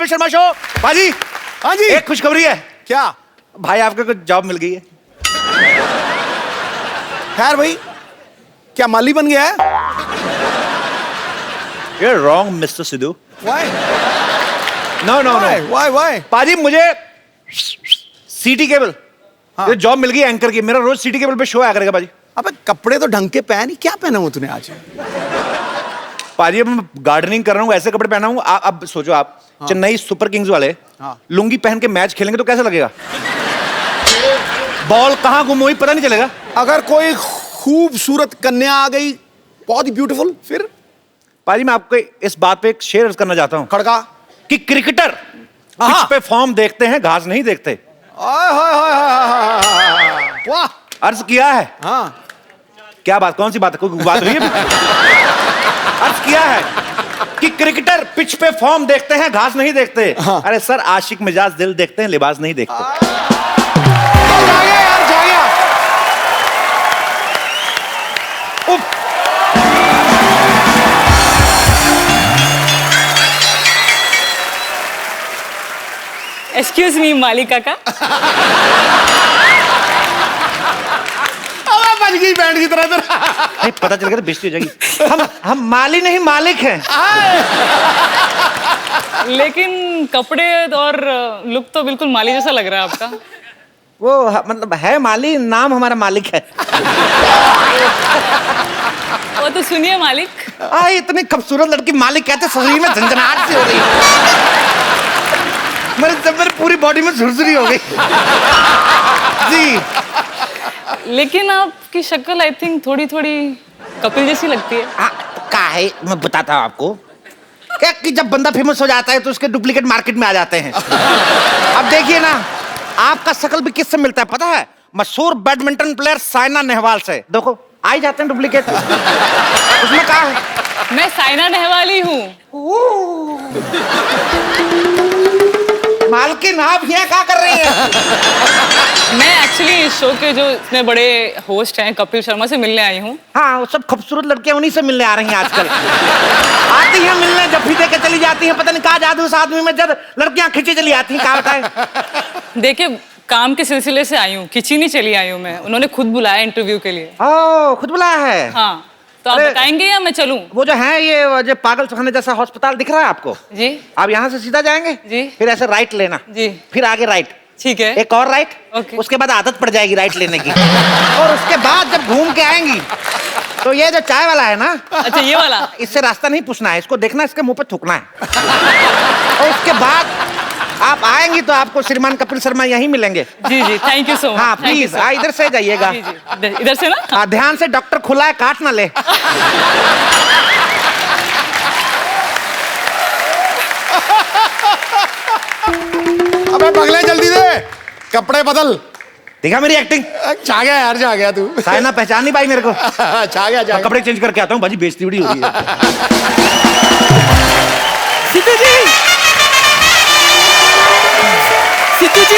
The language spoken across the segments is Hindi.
कपिल शर्मा शो। भाजी, हाँ जी, एक खुशखबरी है। क्या भाई आपको कुछ जॉब मिल गई है। खैर भाई, क्या माली बन गया है? You're wrong, Mr. Sidhu. Why? No, no, no। Why? पाजी मुझे सीटी केबल हाँ। जॉब मिल गई एंकर की। मेरा रोज सीटी केबल पे शो आया करेगा पाजी। अबे कपड़े तो ढंग के पहन ही, क्या पहना हुआ तूने आज? पाजी अब मैं गार्डनिंग कर रहा हूँ, ऐसे कपड़े पहना हूँ। अब सोचो आप, हाँ। चेन्नई सुपर किंग्स वाले हाँ। लुंगी पहन के मैच खेलेंगे तो कैसा लगेगा? बॉल कहाँ गुम हुई पता नहीं चलेगा। अगर कोई खूबसूरत कन्या आ गई, बहुत ही ब्यूटीफुल, फिर? पाजी मैं आपको इस बात पे एक शेयर करना चाहता हूँ खड़का कि क्रिकेटर पिच पे फॉर्म देखते हैं, घास नहीं देखते। वाह, अर्ज किया है। हाँ, क्या बात, कौन सी बात है? कोई बात हुई है? अर्ज किया है कि क्रिकेटर पिच पे फॉर्म देखते हैं, घास नहीं देखते। हाँ। अरे सर, आशिक मिजाज दिल देखते हैं, लिबास नहीं देखते। जागे यार, जागे। उफ। एक्सक्यूज मी मालिक काका। अबे बच गई बैंड की तरह। नहीं पता चल गया तो बेइज्जती हो जाएगी। हम माली नहीं मालिक हैं। लेकिन कपड़े और लुक तो बिल्कुल माली जैसा लग रहा है आपका। वो मतलब है माली, नाम हमारा मालिक है। वो तो सुनिए मालिक। इतनी खूबसूरत लड़की मालिक कहते, शरीर में झंझनाहट सी हो रही है। मेरे पूरी बॉडी में झुरझुरी हो गई। जी। लेकिन आपकी शक्ल आई थिंक थोड़ी थोड़ी कपिल जैसी लगती है। का है, मैं बताता हूँ आपको क्या कि जब बंदा फेमस हो जाता है तो उसके डुप्लीकेट मार्केट में आ जाते हैं। अब देखिए ना, आपका शक्ल भी किससे मिलता है पता है? मशहूर बैडमिंटन प्लेयर साइना नेहवाल से। देखो आ ही जाते हैं डुप्लीकेट। उसमें कहा है? मैं साइना नेहवाल ही हूँ। मालकिन आप यहाँ क्या कर रही हैं? मैं एक्चुअली इस शो के जो इतने बड़े होस्ट हैं कपिल शर्मा से मिलने आई हूँ। हाँ, वो सब खूबसूरत लड़कियां उन्हीं से मिलने आ रही हैं आजकल। आती हैं मिलने, जब भी देके चली जाती हैं। पता नहीं कहाँ जादू उस आदमी में, जब लड़कियां खींची चली आती हैं। क्या होता है? देखिए, काम के सिलसिले से आई हूँ, खिंची नहीं चली आई हूँ मैं। उन्होंने खुद बुलाया इंटरव्यू के लिए। ओह, खुद बुलाया है? हाँ, तो आप अरे, बताएंगे या मैं चलूं? वो जो है ये जो पागलखाने जैसा अस्पताल दिख रहा है आपको? जी। आप यहाँ से सीधा जाएंगे जी। फिर ऐसे राइट लेना जी। फिर आगे राइट, ठीक है। एक और राइट। ओके। उसके बाद आदत पड़ जाएगी राइट लेने की। और उसके बाद जब घूम के आएंगी तो ये जो चाय वाला है ना, अच्छा ये वाला, इससे रास्ता नहीं पूछना है, इसको देखना, इसके मुंह पे थूकना है। और उसके बाद आप आएंगी तो आपको श्रीमान कपिल शर्मा यहीं मिलेंगे। जी जी, थैंक यू सो मच। हाँ प्लीज, इधर से जाइएगा। जी जी, इधर से ना। ध्यान से, डॉक्टर खुला है, काट ना ले। अबे बगले जल्दी दे, कपड़े बदल। देखा मेरी एक्टिंग? छा गया यार, छा गया तू। साइना पहचान नहीं पाई मेरे को। छा गया। कपड़े चेंज करके आता हूँ, बाजी बेइज्जती बड़ी हो रही है। सिद्धू जी, सिद्धू जी,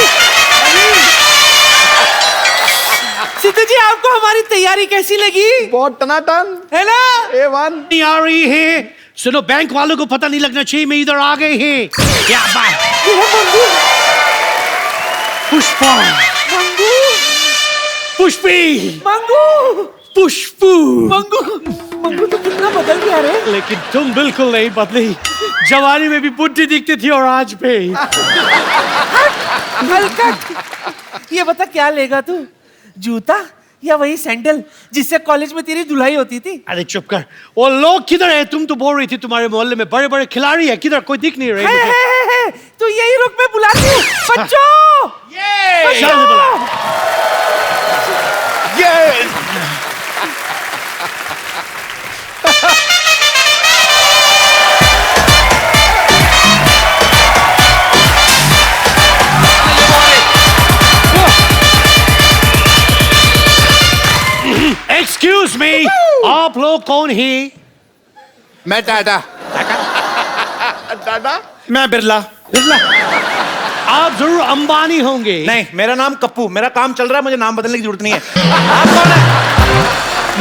सिद्धू जी, आपको हमारी तैयारी कैसी लगी? बहुत टनाटन है ना? A1। नहीं आ रही है। सुनो, बैंक वालों को पता नहीं लगना चाहिए मैं इधर आ गए हैं। क्या बात? पुष्पा, मंगू, पुष्पी, मंगू, पुष्पू। मंगू, मंगू तो कितना बदल गया रे। लेकिन तुम बिल्कुल नहीं बदली। जवानी में भी बुढ़ी दिखती थी और आज भी। हलकट, ये बता क्या लेगा तू? जूता या वही सैंडल जिससे कॉलेज में तेरी धुलाई होती थी? अरे चुप कर। वो लोग किधर है? तुम तो बोल रही थी तुम्हारे मोहल्ले में बड़े बड़े खिलाड़ी है, किधर? कोई दिख नहीं रहे मुझे। है। तू यही रुक, मैं बुलाती हूँ। बच्चों, शाम से बुला। एक्सक्यूज मी, आप लोग कौन है? मैं टाटा। टाटा? मैं बिरला। बिरला? आप जरूर अंबानी होंगे। नहीं, मेरा नाम कप्पू, मेरा काम चल रहा है, मुझे नाम बदलने की जरूरत नहीं है। आप कौन है?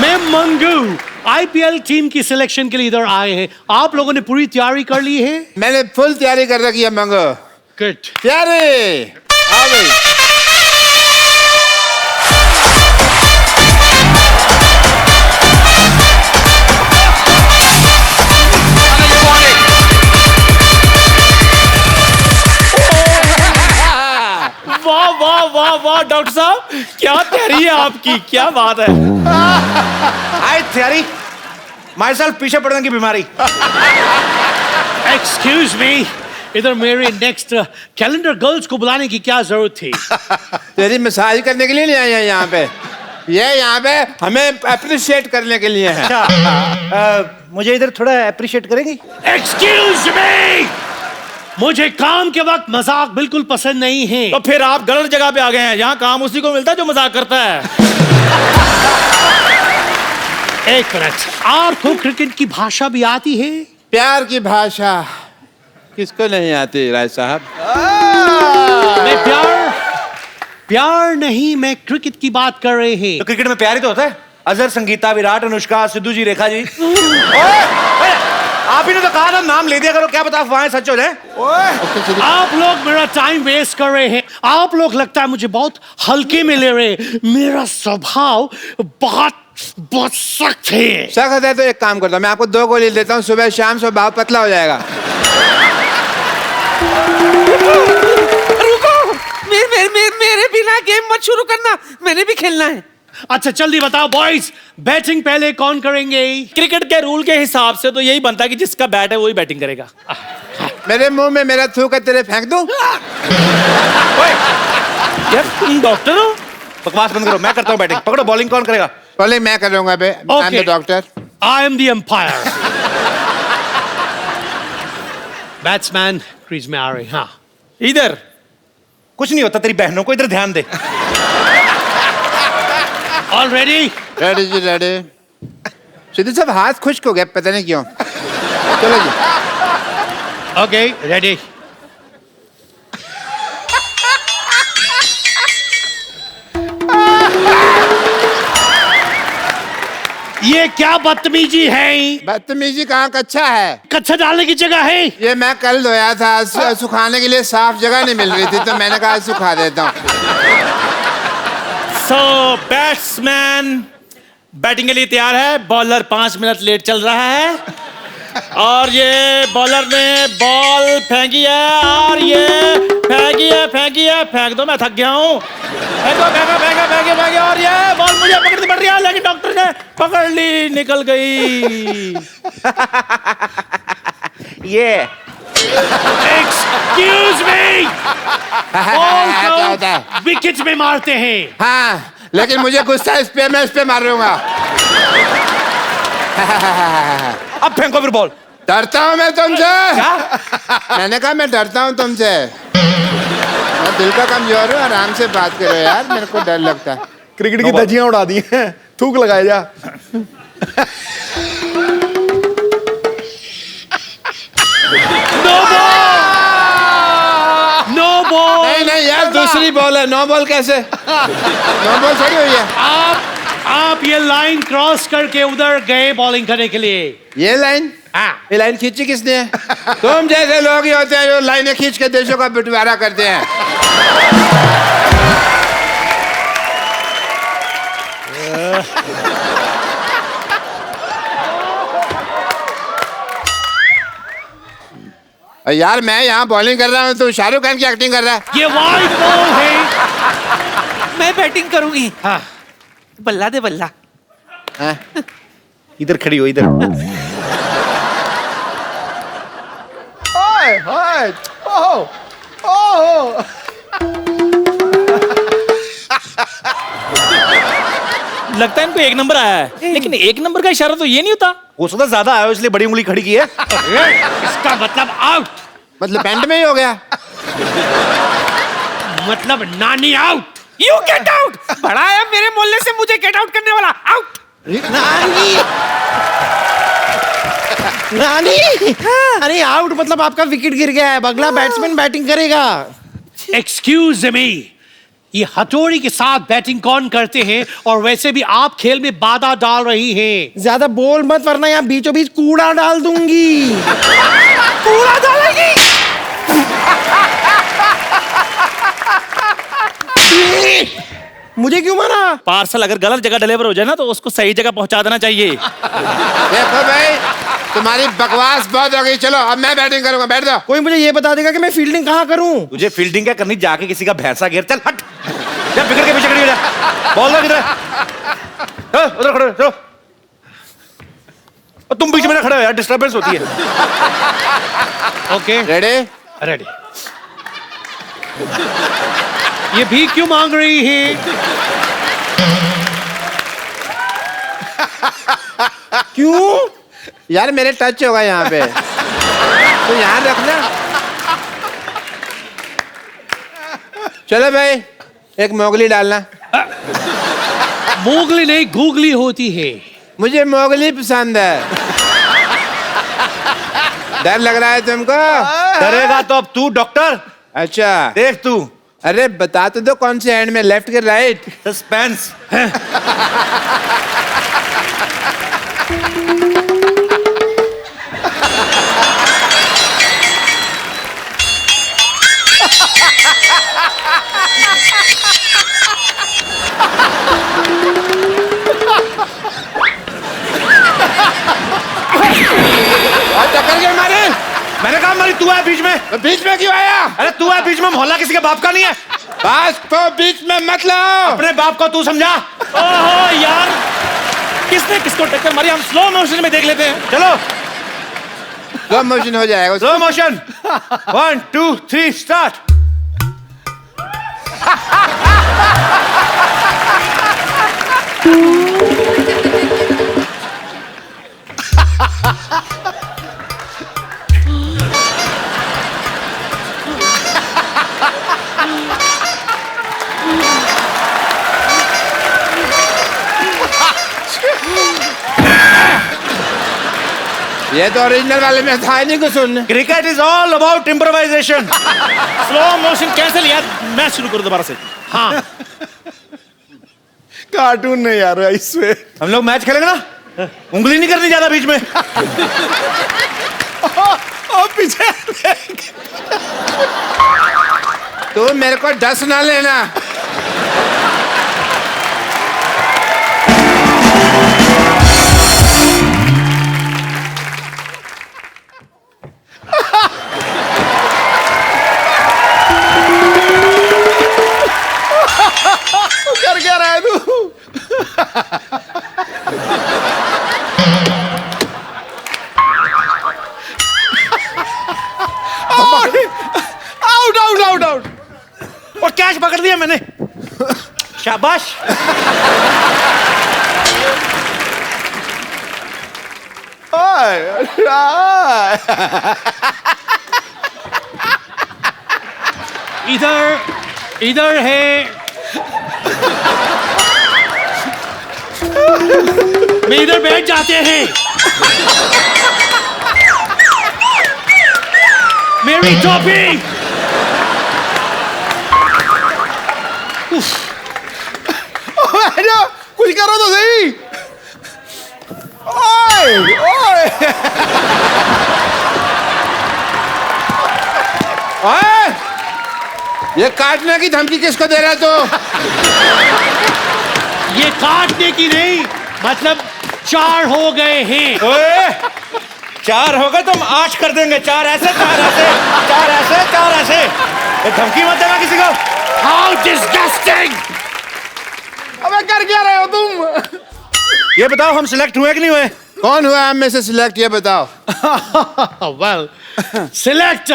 मैं मंगू, आईपीएल टीम की सिलेक्शन के लिए इधर आए हैं। आप लोगों ने पूरी तैयारी कर ली है? मैंने फुल तैयारी कर रखी है मंगो। गुड। तैयारी आ गई। वाह वाह वाह वाह डॉक्टर साहब, क्या तैयारी है आपकी, क्या बात है। आई थियरी माई सेल्फ पीछे पड़ने की बीमारी। एक्सक्यूज मी, इधर मेरे नेक्स्ट कैलेंडर गर्ल्स को बुलाने की क्या जरूरत थी? तेरी मसाज करने के लिए नहीं आया यहाँ पे, ये यहाँ पे हमें अप्रिशिएट करने के लिए है। अच्छा मुझे इधर थोड़ा अप्रिशिएट करेंगी? एक्सक्यूज मी, मुझे काम के वक्त मजाक बिल्कुल पसंद नहीं है। तो फिर आप गलत जगह पे आ गए हैं, यहाँ काम उसी को मिलता है जो मजाक करता है। एक मिनट, आपको क्रिकेट की भाषा भी आती है? प्यार की भाषा किसको नहीं आती राय साहब? मैं प्यार नहीं, मैं क्रिकेट की बात कर रहे हैं। तो क्रिकेट में प्यार ही तो होता है। अजहर, संगीता, विराट, अनुष्का, सिद्धू जी, रेखा जी। ओए, आप ही ने तो कहा था नाम ले दिया करो, क्या पता अफवाहें सच हो जाए। आप लोग मेरा टाइम वेस्ट कर रहे हैं। आप लोग लगता है मुझे बहुत हल्के में ले रहे हैं। मेरा स्वभाव बहुत सख्त है। सख्त है तो एक काम करता हूँ, मैं आपको 2 गोली देता हूँ, सुबह शाम स्वभाव पतला हो जाएगा। रुको, मेरे बिना गेम मत शुरू करना, मैंने भी खेलना है। अच्छा जल्दी बताओ बॉयज, बैटिंग पहले कौन करेंगे? क्रिकेट के रूल के हिसाब से तो यही बनता है कि जिसका बैट है वही बैटिंग करेगा। मेरे मुंह में मेरा थूक तेरे फेंक दूं? यार तुम डॉक्टर हो? बकवास बंद करो, मैं करता हूँ बैटिंग। पकड़ो, बॉलिंग कौन करेगा? बॉलिंग मैं करूंगा बे, I am the doctor. I am the umpire. Batsman crease में आ रहे हैं। हाँ इधर कुछ नहीं होता, तेरी बहनों को इधर ध्यान दे। All ready? Ready ji ready. Sidhu साहब हाथ खुश्क हो गया, पता नहीं क्यों। चलो जी। Okay ready. ये क्या बदतमीजी है? बदतमीजी कहाँ, कच्चा है। कच्चा डालने की जगह है। ये मैं कल धोया था, सुखाने के लिए साफ जगह नहीं मिल रही थी, तो मैंने कहा सुखा देता हूँ। सो बैट्समैन बैटिंग के लिए तैयार है। बॉलर 5 मिनट लेट चल रहा है और ये बॉलर ने बॉल फेंकी है और ये फेंकी है। फेंक दो, मैं थक गया हूँ। फेंके और ये बॉल मुझे पकड़नी पड़ रही है, लेकिन डॉक्टर ने पकड़ ली, निकल गई। ये एक्सक्यूज मी, क्या होता है? विकेट में मारते हैं। हाँ, लेकिन मुझे गुस्सा इस पे, मैं इस पे मारूंगा। अब फेंको फिर बॉल। डरता हूँ मैं तुमसे। मैंने कहा मैं डरता हूँ तुमसे। मैं दिल का कमजोर हूँ, आराम से बात करो यार, मेरे को डर लगता है। क्रिकेट की धज्जियां उड़ा दी हैं, थूक लगाए जा। No ball. नहीं यार, दूसरी बॉल है। नो बॉल कैसे? नो बॉल सही हुई है। आप ये लाइन क्रॉस करके उधर गए बॉलिंग करने के लिए। ये लाइन? हाँ। ये लाइन खींची किसने है? तुम जैसे लोग ही होते हैं जो लाइनें खींच के देशों का बंटवारा करते हैं। यार मैं यहाँ बॉलिंग कर रहा हूँ, तो शाहरुख खान की एक्टिंग कर रहा है। ये वाइड बॉल है। मैं बैटिंग करूंगी। हाँ। बल्ला दे बल्ला। हाँ? इधर खड़ी हो, इधर। हाय हाय, ओह ओह। लगता है इनको 1 नंबर आया है, लेकिन 1 नंबर का इशारा तो ये नहीं होता। हो सकता ज्यादा आया हो, इसलिए बड़ी उंगली खड़ी की है। इसका मतलब आउट। मतलब पैंट में ही हो गया। मतलब नानी आउट। You get out. बड़ा है मेरे मोहल्ले से मुझे गेट आउट करने वाला। आउट। नानी, नानी। अरे आउट मतलब आपका विकेट गिर गया है, अगला बैट्समैन बैटिंग करेगा। एक्सक्यूज मी, ये हथौड़ी के साथ बैटिंग कौन करते हैं? और वैसे भी आप खेल में बाधा डाल रही हैं। ज्यादा बोल मत वरना यहाँ बीचों बीच कूड़ा डाल दूंगी। कूड़ा डालेगी? मुझे क्यों मारा? पार्सल अगर गलत जगह डिलीवर हो जाए ना तो उसको सही जगह पहुंचा देना चाहिए। देखो भाई, तुम्हारी बकवास बहुत हो गई। चलो अब मैं बैटिंग करूंगा, बैठ जाओ। कोई मुझे ये बता देगा कि मैं फील्डिंग कहाँ करूं? तुझे फील्डिंग क्या करनी, जाके किसी का भैंसा घेर। चल हट, जा बिगड़ के पीछे खड़ी हो जा। बॉल दो किधर है? उधर खड़े हो, चलो। और तुम बीच में ना खड़े हो यार, डिस्टर्बेंस होती है। Okay, ready? रेडी। ये भी क्यों मांग रही है? क्यों? यार मेरे टच होगा यहाँ पे, तो यहाँ रखना। चलो भाई, एक मोगली डालना। मोगली नहीं, गूगली होती है। मुझे मोगली पसंद है। डर लग रहा है तुमको? डरेगा तो अब तू डॉक्टर। अच्छा देख तू, अरे बता तो दो कौन से एंड में, लेफ्ट के राइट? सस्पेंस। और टक्कर के मारे। मैंने कहा मारी, तू है बीच में। तो बीच में क्यों आया? अरे तू है बीच में, मोहल्ला किसी के बाप का नहीं है। बस तो बीच में मत लाओ। अपने बाप को तू समझा। ओहो यार, किसने किसको टक्कर मारी? हम स्लो मोशन में देख लेते हैं। चलो स्लो मोशन हो जाएगा। Slow motion. 1 2 3 स्टार्ट। ये तो ओरिजिनल वाले में था ही नहीं कुछ सुनने। Cricket is all about improvisation. Slow motion cancel यार, मैच शुरू करो दोबारा से। हाँ, कार्टून नहीं यार इसमें। हम लोग मैच खेलेंगे ना, उंगली नहीं करनी ज्यादा बीच में। और पीछे तू मेरे को डस ना लेना। कर क्या रहा है तू? Out out out out. और कैच पकड़ लिया मैंने। शाबाश। इधर इधर है। मैं इधर बैठ जाते हैं। मेरी टोपी। कुछ करो तो सही। ओए ओए ओए, ये काटने की धमकी किसको दे रहा तू? ये काटने की नहीं, मतलब 4 हो गए हैं। ओए, 4 हो गए तो हम 8 कर देंगे। 4 ऐसे 4 ऐसे 4 ऐसे 4 ऐसे। ये धमकी मत देना किसी को। How disgusting! अबे कर क्या रहे हो तुम? ये बताओ हम सिलेक्ट हुए कि नहीं हुए? कौन हुआ हम में से सिलेक्ट, ये बताओ। Well, select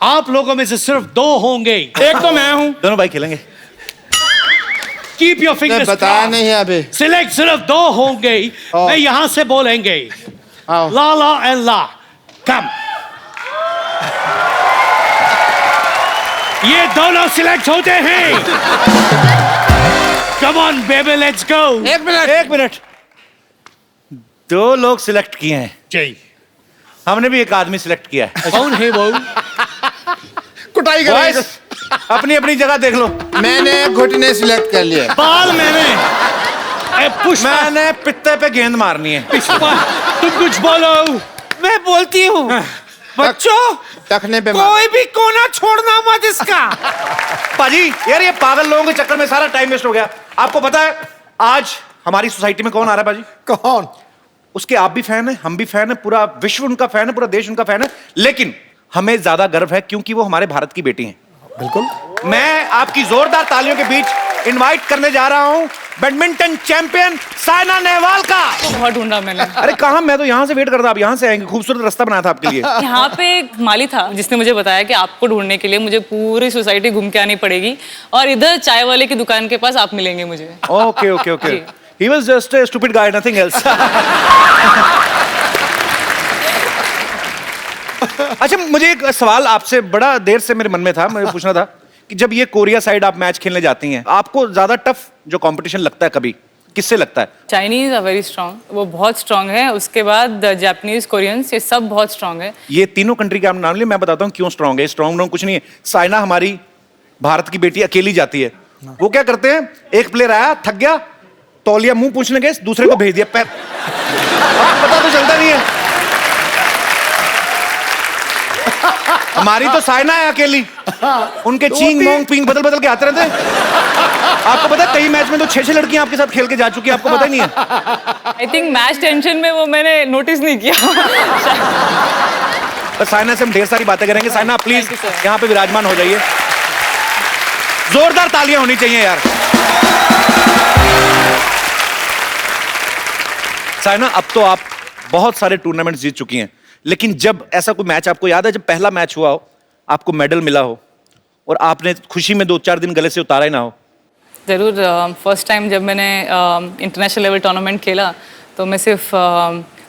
आप लोगों में से सिर्फ 2 होंगे। एक तो मैं हूं। दोनों भाई खेलेंगे। Keep your fingers बताया crossed. नहीं है अभी। सिलेक्ट सिर्फ 2 होंगे। मैं यहां से बोलेंगे आओ। ला ला एंड ला। कम। ये दोनों सिलेक्ट होते हैं। Come on baby, let's go. एक मिनट। 1 मिनट। 2 लोग सिलेक्ट किए हैं, जी, हमने भी एक आदमी सिलेक्ट किया है। कौन है वो? कुटाई कर Boys, अपनी अपनी जगह देख लो। मैंने घुटने सिलेक्ट कर लिए। बाल मैंने। ए, पुष्पा, मैंने पित्ते पे गेंद मारनी है। पुष्पा, तुम कुछ बोलो। मैं बोलती हूँ बच्चों, टखने पे मार। कोई भी कोना छोड़ना मत इसका। पाजी यार ये पागल लोगों के चक्कर में सारा टाइम वेस्ट हो गया। आपको पता है आज हमारी सोसाइटी में कौन आ रहा है पाजी? कौन? उसके आप भी फैन है, हम भी फैन है, पूरा विश्व उनका फैन है, पूरा देश उनका फैन है। लेकिन हमें ज्यादा गर्व है क्योंकि वो हमारे भारत की बेटी हैं। बिल्कुल। मैं आपकी जोरदार तालियों के बीच इनवाइट करने जा रहा हूं बैडमिंटन चैंपियन साइना नेहवाल का। बहुत ढूंढा मैंने। अरे कहां, मैं तो यहां से वेट कर रहा था, आप यहां से आएंगे। खूबसूरत रास्ता बनाया था आपके लिए। यहाँ पे एक माली था जिसने मुझे बताया कि आपको ढूंढने के लिए मुझे पूरी सोसाइटी घूम के आनी पड़ेगी और इधर चाय वाले की दुकान के पास आप मिलेंगे मुझे। Okay okay okay. जी। He was just a stupid guy, nothing else. अच्छा मुझे एक सवाल आपसे बड़ा देर से मेरे मन में था, मुझे पूछना था कि जब ये कोरिया साइड आप मैच खेलने जाती हैं, आपको ज्यादा टफ जो कंपटीशन लगता है कभी, किससे लगता है? चाइनीज आर वेरी स्ट्रॉन्ग, वो बहुत स्ट्रॉन्ग है। उसके बाद जापानीज, कोरियंस, ये सब बहुत स्ट्रॉन्ग है। ये तीनों कंट्री के आप नाम लिए, मैं बताता हूँ क्यों स्ट्रॉन्ग है। स्ट्रॉन्ग कुछ नहीं है। साइना हमारी भारत की बेटी अकेली जाती है। वो क्या करते हैं, एक प्लेयर आया थक गया, तौलिया मुंह पूछने गए, दूसरे को भेज दिया पैर। आपको पता तो चलता नहीं है। हमारी तो साइना है अकेली, उनके चींग मोंग पिंग बदल बदल के आते रहते हैं। आपको पता है कई मैच में तो 6-6 लड़कियां आपके साथ खेल के जा चुकी है, आपको पता ही नहीं है। आई थिंक मैच टेंशन में वो मैंने नोटिस नहीं किया। बस साइना से हम ढेर सारी बातें करेंगे। Saina please Thank you, sir. यहाँ पे विराजमान हो जाइए। जोरदार तालियां होनी चाहिए यार। साइना अब तो आप बहुत सारे टूर्नामेंट्स जीत चुकी हैं, लेकिन जब ऐसा कोई मैच आपको याद है जब पहला मैच हुआ हो, आपको मेडल मिला हो और आपने खुशी में 2-4 दिन गले से उतारा ही ना हो? ज़रूर। फर्स्ट टाइम जब मैंने इंटरनेशनल लेवल टूर्नामेंट खेला तो मैं सिर्फ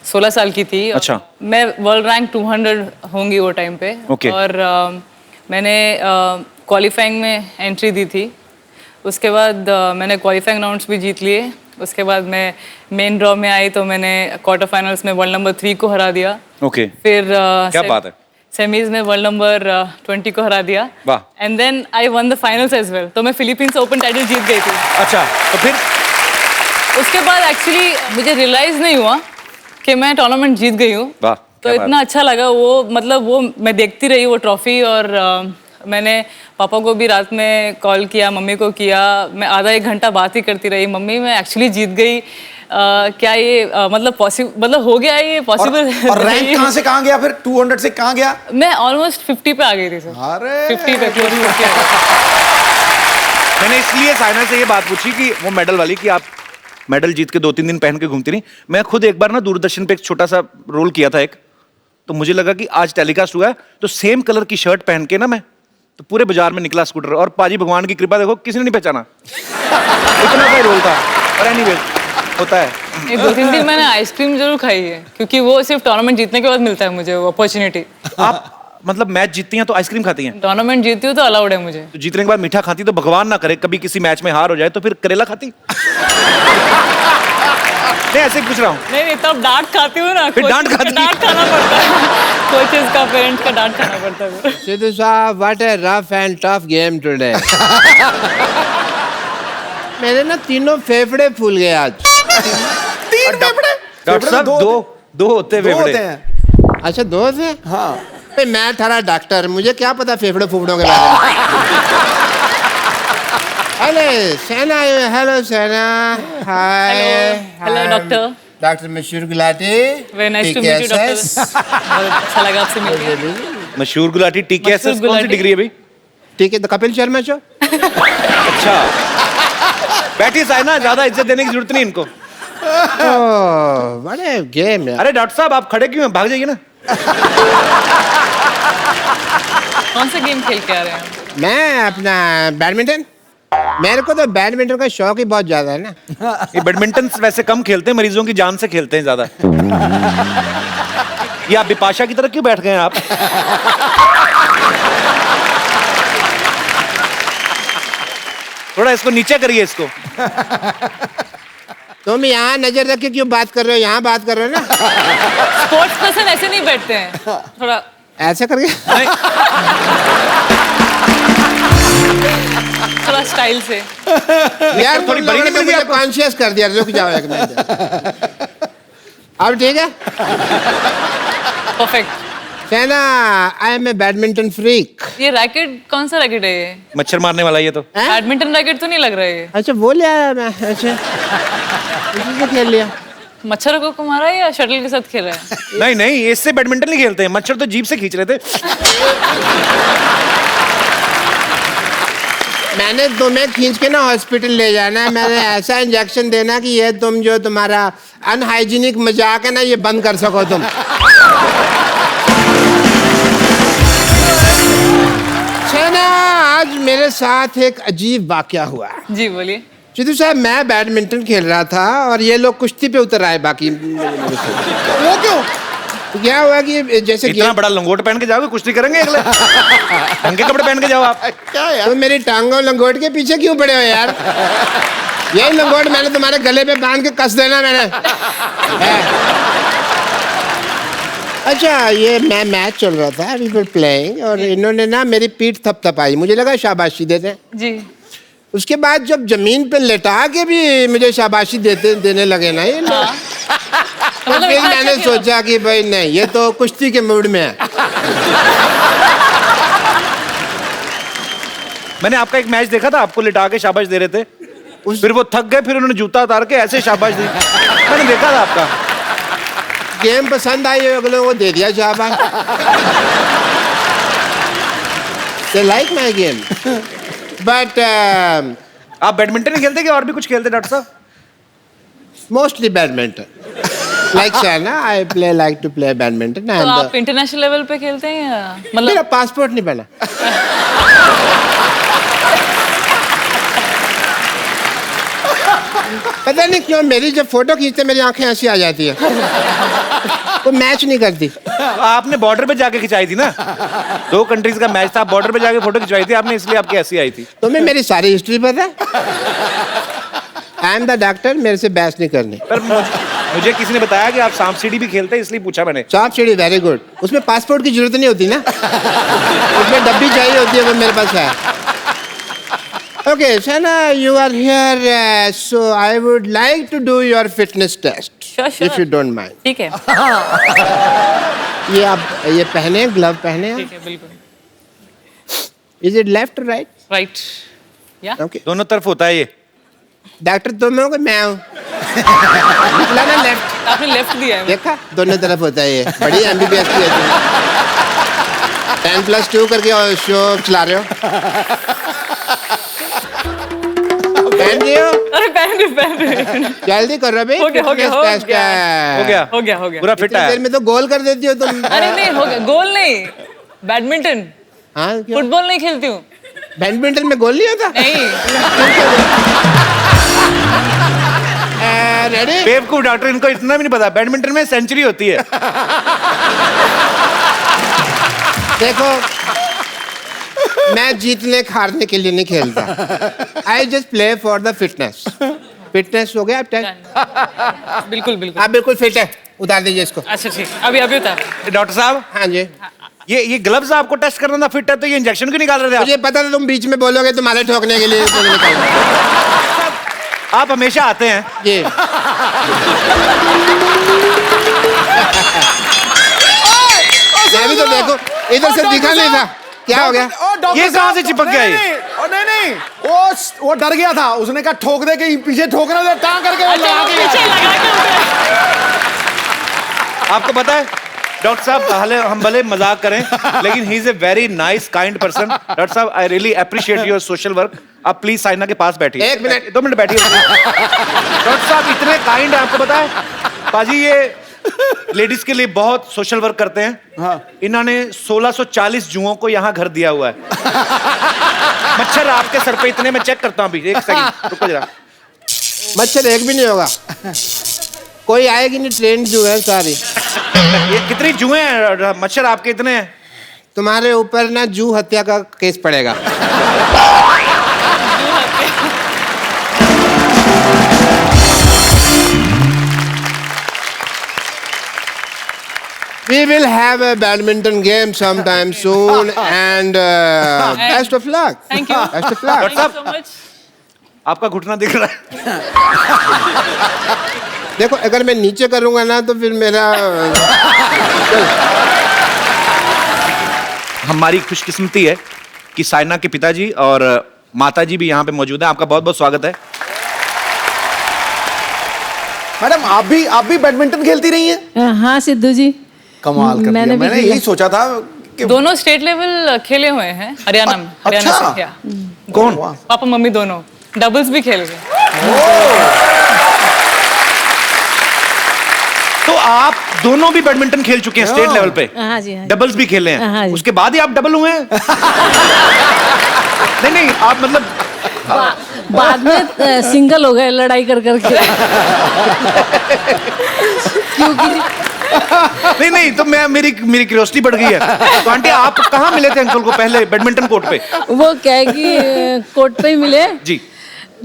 16 साल की थी। अच्छा। मैं वर्ल्ड रैंक 200 होंगी वो टाइम पे। Okay. और मैंने क्वालिफाइंग में एंट्री दी थी। उसके बाद मैंने क्वालिफाइंग राउंड्स भी जीत लिए। उसके बाद मैं मेन ड्रॉ में आई तो मैंने क्वार्टर फाइनल्स में वर्ल्ड नंबर 3 को हरा दिया। ओके। फिर क्या बात है। सेमीज में वर्ल्ड नंबर 20 को हरा दिया। वाह। And then I won the finals as well. तो मैं फिलीपींस ओपन टाइटल जीत गई थी। अच्छा तो फिर उसके बाद एक्चुअली मुझे रियलाइज नहीं हुआ कि मैं टूर्नामेंट जीत गई हूँ। वाह, तो क्या इतना अच्छा लगा वो, मतलब वो मैं देखती रही वो ट्रॉफी। और मैंने पापा को भी रात में कॉल किया, मम्मी को किया। मैं आधा 1 घंटा बात ही करती रही, मम्मी मैं एक्चुअली जीत गई। क्या ये मतलब पॉसिबल, मतलब हो गया ये पॉसिबल? और रैंक कहाँ से कहाँ गया फिर? 200 से कहाँ गया? मैं ऑलमोस्ट 50 पे आ गई थी सर। अरे 50 पे क्लोज हो गया। मैंने इसलिए साइना से ये बात पूछी कि वो मेडल वाली, कि आप मेडल जीत के 2-3 दिन पहन के घूमती नहीं। मैं खुद एक बार ना दूरदर्शन पे एक छोटा सा रोल किया था एक, तो मुझे लगा कि आज टेलीकास्ट हुआ है तो सेम कलर की शर्ट पहन के ना मैं तो पूरे बाजार में निकला स्कूटर, और पाजी भगवान की कृपा देखो किसी ने नहीं पहचाना। इतना सा रोल था। और एनीवे होता है। ये 2-3 दिन मैंने आइसक्रीम जरूर खाई है क्योंकि वो सिर्फ टूर्नामेंट जीतने के बाद मिलता है मुझे वो अपॉर्चुनिटी। आप मतलब मैच जीतती हैं तो आइसक्रीम खाती हैं? टूर्नामेंट जीतती हूँ तो अलाउड है मुझे। तो जीतने के बाद मीठा खाती, तो भगवान ना करे कभी किसी मैच में हार हो जाए तो फिर करेला खाती? नहीं ऐसे ही पूछ रहा हूँ। नहीं तब डांट खाती हूँ ना। फिर डांट खाती? डांट खाना पड़ता है। कोचेस का, पेरेंट्स का डांट खाना पड़ता है। सिद्धू साहब, what A rough and tough game today. मेरे ना तीनों फेफड़े फूल गए आज। 3 फेफड़े? डॉक्टर साहब दो होते दो होते फेफड़े। हैं। अच्छा 2 से? हाँ। भाई मैं थारा डॉक्टर, मुझे क्या पता फेफड़े फूफड़ों के बारे में। अरे सेना, हेलो सेना। हाय। Hello doctor. Doctor Mashoor Gulati. Very nice to meet you doctor. बहुत अच्छा लगा आपसे मिलकर। मशहूर गुलाटी टीकेएसएस कौन सी गुलाटी। डिग्री है भाई? ठीक है, तो कपिल शर्मा शो। अच्छा बैठी साइना, ज्यादा इज्जत देने की जरूरत नहीं इनको। बड़े गेम है। अरे डॉक्टर साहब आप खड़े क्यों हैं, भाग जाइए ना। कौन सा गेम खेल के आ रहे हैं? मैं अपना बैडमिंटन, मेरे को तो बैडमिंटन का शौक ही बहुत ज्यादा है ना। ये बैडमिंटन वैसे कम खेलते हैं, मरीजों की जान से खेलते हैं ज्यादा। ये आप बिपाशा की तरह क्यों बैठ गए हैं आप? थोड़ा इसको नीचे करिए इसको। तुम यहाँ नजर रख के क्यों बात कर रहे हो? यहाँ बात कर रहे हो ना। स्पोर्ट्स पर्सन ऐसे नहीं बैठते हैं। थोड़ा ऐसे करके। नहीं। थोड़ा स्टाइल से। यार थोड़ी बड़ी नहीं मिल गई आपको? कॉन्शियस कर दिया, रुक जाओ एक मिनट। अब ठीक है। Perfect. Shahna, I am a badminton freak. ये रैकेट कौन सा रैकेट है ये? मच्छर मारने वाला ये तो। बैडमिंटन रैकेट तो नहीं लग रहा है ये। अच्छा वो ले आया मैं। अच्छा इसी से खेल लिया। मच्छर को मारा है या शटल के साथ खेल रहा है? नहीं नहीं, इससे बैडमिंटन नहीं खेलते हैं, मच्छर तो जीभ से खींच रहे थे। मैंने तुम्हें खींच के ना हॉस्पिटल ले जाना है। मैंने ऐसा इंजेक्शन देना कि ये तुम जो तुम्हारा अनहाइजीनिक मजाक है ना, ये बंद कर सको तुम। शहना, आज मेरे साथ एक अजीब वाकया हुआ। जी बोलिए। चित्तू साहब, मैं बैडमिंटन खेल रहा था और ये लोग कुश्ती पे उतर आए बाकी। वो क्यों? तो क्या हुआ कि जैसे इतना बड़ा लंगोट पहन के जाओगे, कुश्ती करेंगे अगले? ढंग के कपड़े पहन के जाओ आप। क्या यार? तुम मेरी टांगों लंगोट के पीछे क्यों पड़े हो यार? यही लंगोट मैंने तुम्हारे गले पे बांध के कस देना मैंने। अच्छा, ये मैं मैच चल रहा था, वी वर प्लेइंग, और इन्होंने ना मेरी पीठ थपथपाई। मुझे लगा शाबाशी देते हैं। जी। उसके बाद जब जमीन पे लेटा के भी मुझे शाबाशी देने लगे ना ये लोग, तो मतलब फिर इतना मैंने अच्छा खेला। सोचा कि भाई नहीं, ये तो कुश्ती के मूड में है। मैंने आपका एक मैच देखा था, आपको लिटा के शाबाश दे रहे थे, फिर वो थक गए, फिर उन्होंने जूता उतार के ऐसे शाबाश दी। मैंने देखा था आपका। गेम पसंद आई अगले को दे दिया शाबाश। They like my game. But आप बैडमिंटन नहीं खेलते कि और भी कुछ खेलते डॉक्टर साहब? mostly badminton. Like Shana, I like to play badminton. तो आप इंटरनेशनल लेवल पे खेलते हैं या मेरा मतलब? पासपोर्ट नहीं बना। पता नहीं क्यों मेरी जब फोटो खींचते मेरी आंखें ऐसी आ जाती है। वो मैच नहीं करती। आपने बॉर्डर पे जाके खिंचाई थी ना, 2 कंट्रीज का मैच था, बॉर्डर पे जाके फोटो खिंचवाई थी आपने, इसलिए आपकी ऐसी आई थी। तुम्हें मेरी सारी हिस्ट्री पता है? आई एम द डॉक्टर, मेरे से बहस नहीं करनी। पर मुझे किसी ने बताया कि आप सांप सीढ़ी भी खेलते हैं, इसलिए पूछा मैंने। सांप सीढ़ी वेरी गुड। उसमें पासपोर्ट की जरूरत नहीं होती ना, उसमें डब्बी चाहिए होती है, वो मेरे पास है। Okay, Shana, you are here, so I would like to do your fitness test, Sure, sure. if you don't mind. ठीक है। ये आप ये पहने, ग्लव पहने। ठीक है, बिल्कुल। Is it left or right? Right. या? Okay. दोनों तरफ होता है ये। डॉक्टर तुम हो कि मैं हूँ? निकला ना लेफ्ट। आपने लेफ्ट दिया है। देखा, दोनों तरफ होता है ये। बड़ी MBBS की है तुम। 10+2 करके और शो चला रहे हो। पहन रही हो? अरे पहन रहे। जल्दी करो भाई। हो गया, हो गया, हो fitness test गया। है। हो गया हो गया, हो गया। पूरा फिट इतनी है। देर में तो गोल कर देती हो तुम। अरे नहीं, हो गया। गोल नहीं, बैडमिंटन। हाँ, क्यों? फुटबॉल नहीं खेलती हूँ। बैडमिंटन में गोल नहीं होता? नहीं। रेडी? बेवकूफ डॉक्टर, इनको इतना भी नहीं पता, बैडमिंटन में सेंचुरी होती है। देखो, मैं जीतने हारने के लिए नहीं खेलता। I just play for the fitness. Fitness हो गया अब तक? बिल्कुल बिल्कुल। आप बिल्कुल फिट है, उतार दीजिए इसको। अच्छा ठीक, अभी अभी उतार। डॉक्टर साहब, हाँ जी। ये ग्लव्स आपको टेस्ट करना था फिट है, तो ये इंजेक्शन क्यों निकाल रहे थे आप? मुझे पता था तुम बीच में बोलोगे, तुम्हारे ठोकने के लिए मैंने निकाला। आप हमेशा आते हैं। जी। मैं भी तो देखो, इधर से दिखा नहीं था, क्या हो गया? ये कहाँ से चिपक गया ये? नहीं, वो डर गया था, उसने कहा ठोक दे के पीछे ठोकना था, टांग करके वो अच्छा, लगा वो के पीछे गया। लगा के आपको पता है डॉक्टर साहब, हम भले मजाक करें, लेकिन he is a very nice kind person. Doctor साहब, I really appreciate your social work. आप प्लीज साइना के पास बैठिए। 1 मिनट। 2 मिनट बैठिए। डॉक्टर साहब इतने काइंड है, आपको पता है पाजी, ये लेडीज के लिए बहुत सोशल वर्क करते हैं। हाँ। इन्होंने 1640 जुओं को यहाँ घर दिया हुआ है। मच्छर आपके सर पे इतने, मैं चेक करता हूँ अभी, 1 सेकंड रुको जरा। मच्छर एक भी नहीं होगा, कोई आएगी नहीं, ट्रेन जो है सारी। ये कितनी जुएं हैं मच्छर आपके इतने हैं? तुम्हारे ऊपर ना जू हत्या का केस पड़ेगा। We will have a badminton game sometime soon, and best of luck. Thank you Best of luck. Thank you so much. आपका घुटना दिख रहा है। देखो, अगर मैं नीचे करूंगा ना तो फिर मेरा हमारी खुशकिस्मती है कि साइना के पिताजी और माता जी भी यहाँ पे मौजूद हैं। आपका बहुत बहुत स्वागत है। मैडम आप भी बैडमिंटन खेलती रही हैं? हाँ सिद्धू जी, कमाल कर मैंने दिया। भी मैंने खेला। यही सोचा था कि दोनों स्टेट लेवल खेले हुए हैं हरियाणा में। हरियाणा अच्छा। से, या। कौन? पापा मम्मी दोनों डबल्स भी खेल गए। तो आप दोनों भी बैडमिंटन खेल चुके हैं स्टेट लेवल पे? हाँ जी, हाँ जी। डबल्स भी खेले हैं? हाँ जी। उसके बाद ही आप डबल हुए हैं? नहीं, आप मतलब बाद में सिंगल हो गए लड़ाई कर करके। क्योंकि नहीं, तो मेरी क्यूरियोसिटी बढ़ गई है। तो आंटी, आप कहाँ मिले थे अंकल को पहले बैडमिंटन कोर्ट पे? वो क्या है कि कोर्ट पे ही मिले जी।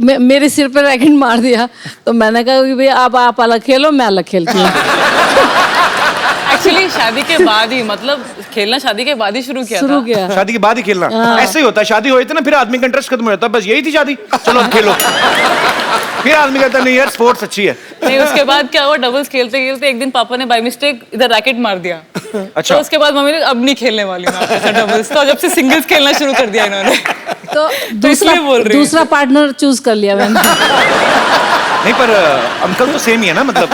मेरे सिर पे रैकेट मार दिया, तो मैंने कहा कि भैया आप अलग खेलो, मैं अलग खेलती हूँ। एक्चुअली शादी के बाद ही, मतलब खेलना शादी के बाद ही शुरू किया शुरू था। किया। शादी के बाद ही खेलना? ऐसे ही होता है, शादी हो जाती है ना, फिर आदमी का इंटरेस्ट खत्म हो जाता है। बस यही थी शादी, चलो अब खेलो। फिर आदमी कहता है नहीं यार, स्पोर्ट्स अच्छी है। नहीं, उसके बाद क्या हुआ, डबल्स खेलते खेलते एक दिन पापा ने बाय मिस्टेक इधर रैकेट मार दिया। अच्छा। तो उसके बाद मम्मी ने अब नहीं खेलने वाली मैं आपके साथ डबल्स, तो जब से सिंगल्स खेलना शुरू कर दिया इन्होंने। तो इसलिए बोल रही हूँ। दूसरा पार्टनर चूज कर लिया मैंने। नहीं, पर अंकल तो सेम ही है ना, मतलब।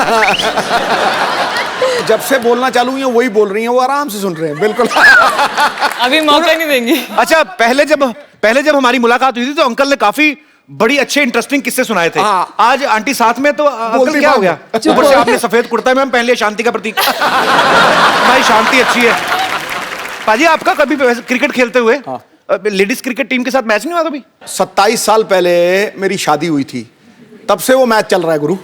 जब से बोलना चालू हुई है वही बोल रही हैं, वो आराम से सुन रहे हैं बिल्कुल। अभी मौका नहीं देंगी। अच्छा, पहले जब हमारी मुलाकात हुई थी तो अंकल ने काफी बड़ी अच्छे इंटरेस्टिंग किस्से सुनाए थे। हाँ। आज आंटी साथ में, तो अंकल बोलती क्या हो बात गया? है। ऊपर से आपने सफेद कुर्ता में पहन लिया, शांति का प्रतीक। हमारी शांति अच्छी है। पाजी, आपका कभी क्रिकेट खेलते हुए लेडीज क्रिकेट टीम के साथ मैच नहीं हुआ कभी? 27 साल पहले मेरी शादी हुई थी, तब से वो मैच चल रहा है गुरु।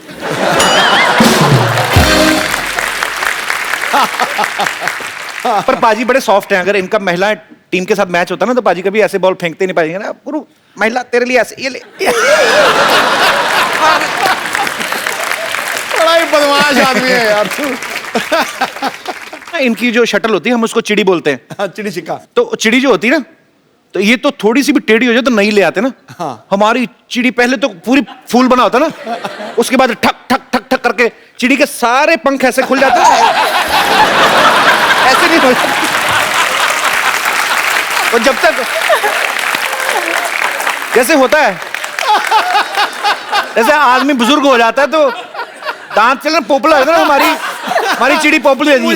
पर पाजी बड़े सॉफ्ट हैं। अगर इनका महिला टीम के साथ मैच होता ना तो पाजी कभी ऐसे बॉल फेंकते नहीं पाएंगे ना। गुरु, महिला तेरे लिए ऐसे, ये ले। बड़ा ही बदमाश आदमी है यार तू। इनकी जो शटल होती है, हम उसको चिड़ी बोलते हैं। चिड़ी छिक्का। तो चिड़ी जो होती है ना, तो ये तो थोड़ी सी भी टेढ़ी हो जाए तो नहीं ले आते ना। हाँ। हमारी चिड़ी पहले तो पूरी फूल बना होता ना, उसके बाद ठक ठक ठक ठक करके चिड़ी के सारे पंख ऐसे खुल जाते हैं। ऐसे नहीं खुल। और जब तक जैसे होता है, जैसे आदमी बुजुर्ग हो जाता है तो दांत चलना पोपला होता है ना, हमारी चिड़ी पोपली है जी।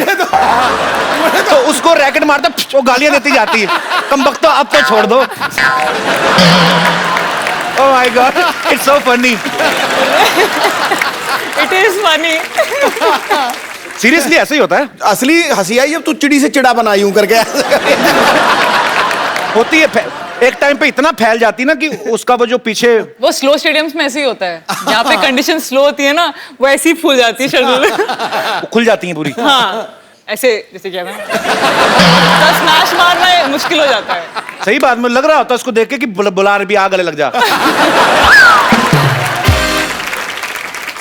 तो उसको रैकेट मारता, वो गालियां देती जाती है, कम वक्त तो अब तो छोड़ दो। Oh my God, it's so funny. It is funny. Seriously ऐसे ही होता है। असली हंसी आई जब तू चिड़ी से चिड़ा बनाई हूं करके। होती है, एक टाइम पे इतना फैल जाती है ना कि उसका वो जो पीछे वो स्लो स्टेडियम्स में ऐसे ही होता है, जहाँ पे कंडीशन स्लो होती है ना, वो ऐसी फूल जाती है शरीर में। खुल जाती है पूरी। हाँ, ऐसे जैसे क्या ना, तो स्मैश मारना मुश्किल हो जाता है। सही बात, में लग रहा होता है उसको देख के कि बुला भी आ गले लग जा।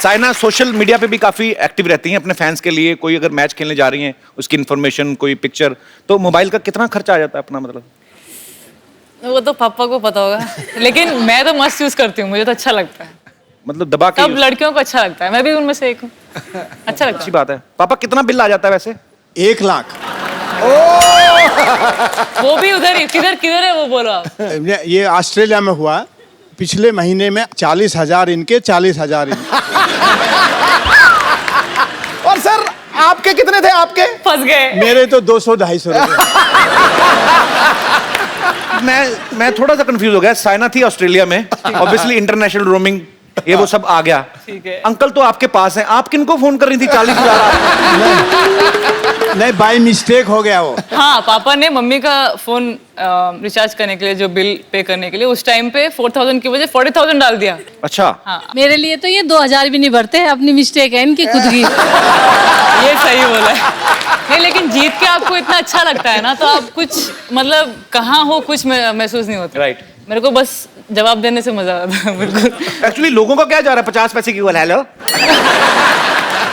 साइना सोशल मीडिया पे भी काफी एक्टिव रहती हैं अपने फैंस के लिए। कोई अगर मैच खेलने जा रही हैं, उसकी इन्फॉर्मेशन, कोई पिक्चर, तो मोबाइल का कितना खर्चा आ जाता है अपना, मतलब? वो तो पापा को पता होगा, लेकिन मैं तो मस्त यूज करती हूँ, मुझे तो अच्छा लगता है। मतलब दबा के? सब लड़कियों को अच्छा लगता है, मैं भी उनमें से एक हूँ। अच्छा लगता अच्छी बात है। पापा, कितना बिल आ जाता है वैसे? 1 लाख। है। वो भी उधर ही, किधर किधर है वो, बोलो आप। ये ऑस्ट्रेलिया में हुआ पिछले महीने में। 40,000 इनके, 40,000 इनके। और सर आपके कितने थे? आपके फंस गए। मेरे तो 200-250 रुपए। मैं थोड़ा सा कंफ्यूज हो गया। साइना थी ऑस्ट्रेलिया में, ऑब्वियसली इंटरनेशनल रोमिंग ये वो सब आ गया। ठीक है। अंकल तो आपके पास हैं, आप किनको फोन कर रही थी? 40,000? नहीं, बाय मिस्टेक हो गया वो। हाँ, पापा ने मम्मी का फोन रिचार्ज करने के लिए, जो बिल पे करने के लिए, उस टाइम पे 4,000 की वजह 40,000 डाल दिया। अच्छा। हाँ, मेरे लिए तो ये 2,000 भी नहीं भरते हैं, अपनी मिस्टेक है इनकी खुद की। ये सही बोला है। नहीं, लेकिन जीत के आपको इतना अच्छा लगता है ना, तो आप कुछ मतलब कहाँ हो कुछ महसूस नहीं होता। राइट। मेरे को बस जवाब देने से मजा आता है। बिल्कुल। एक्चुअली लोगों का क्या जा रहा है 50 पैसे की? हेलो।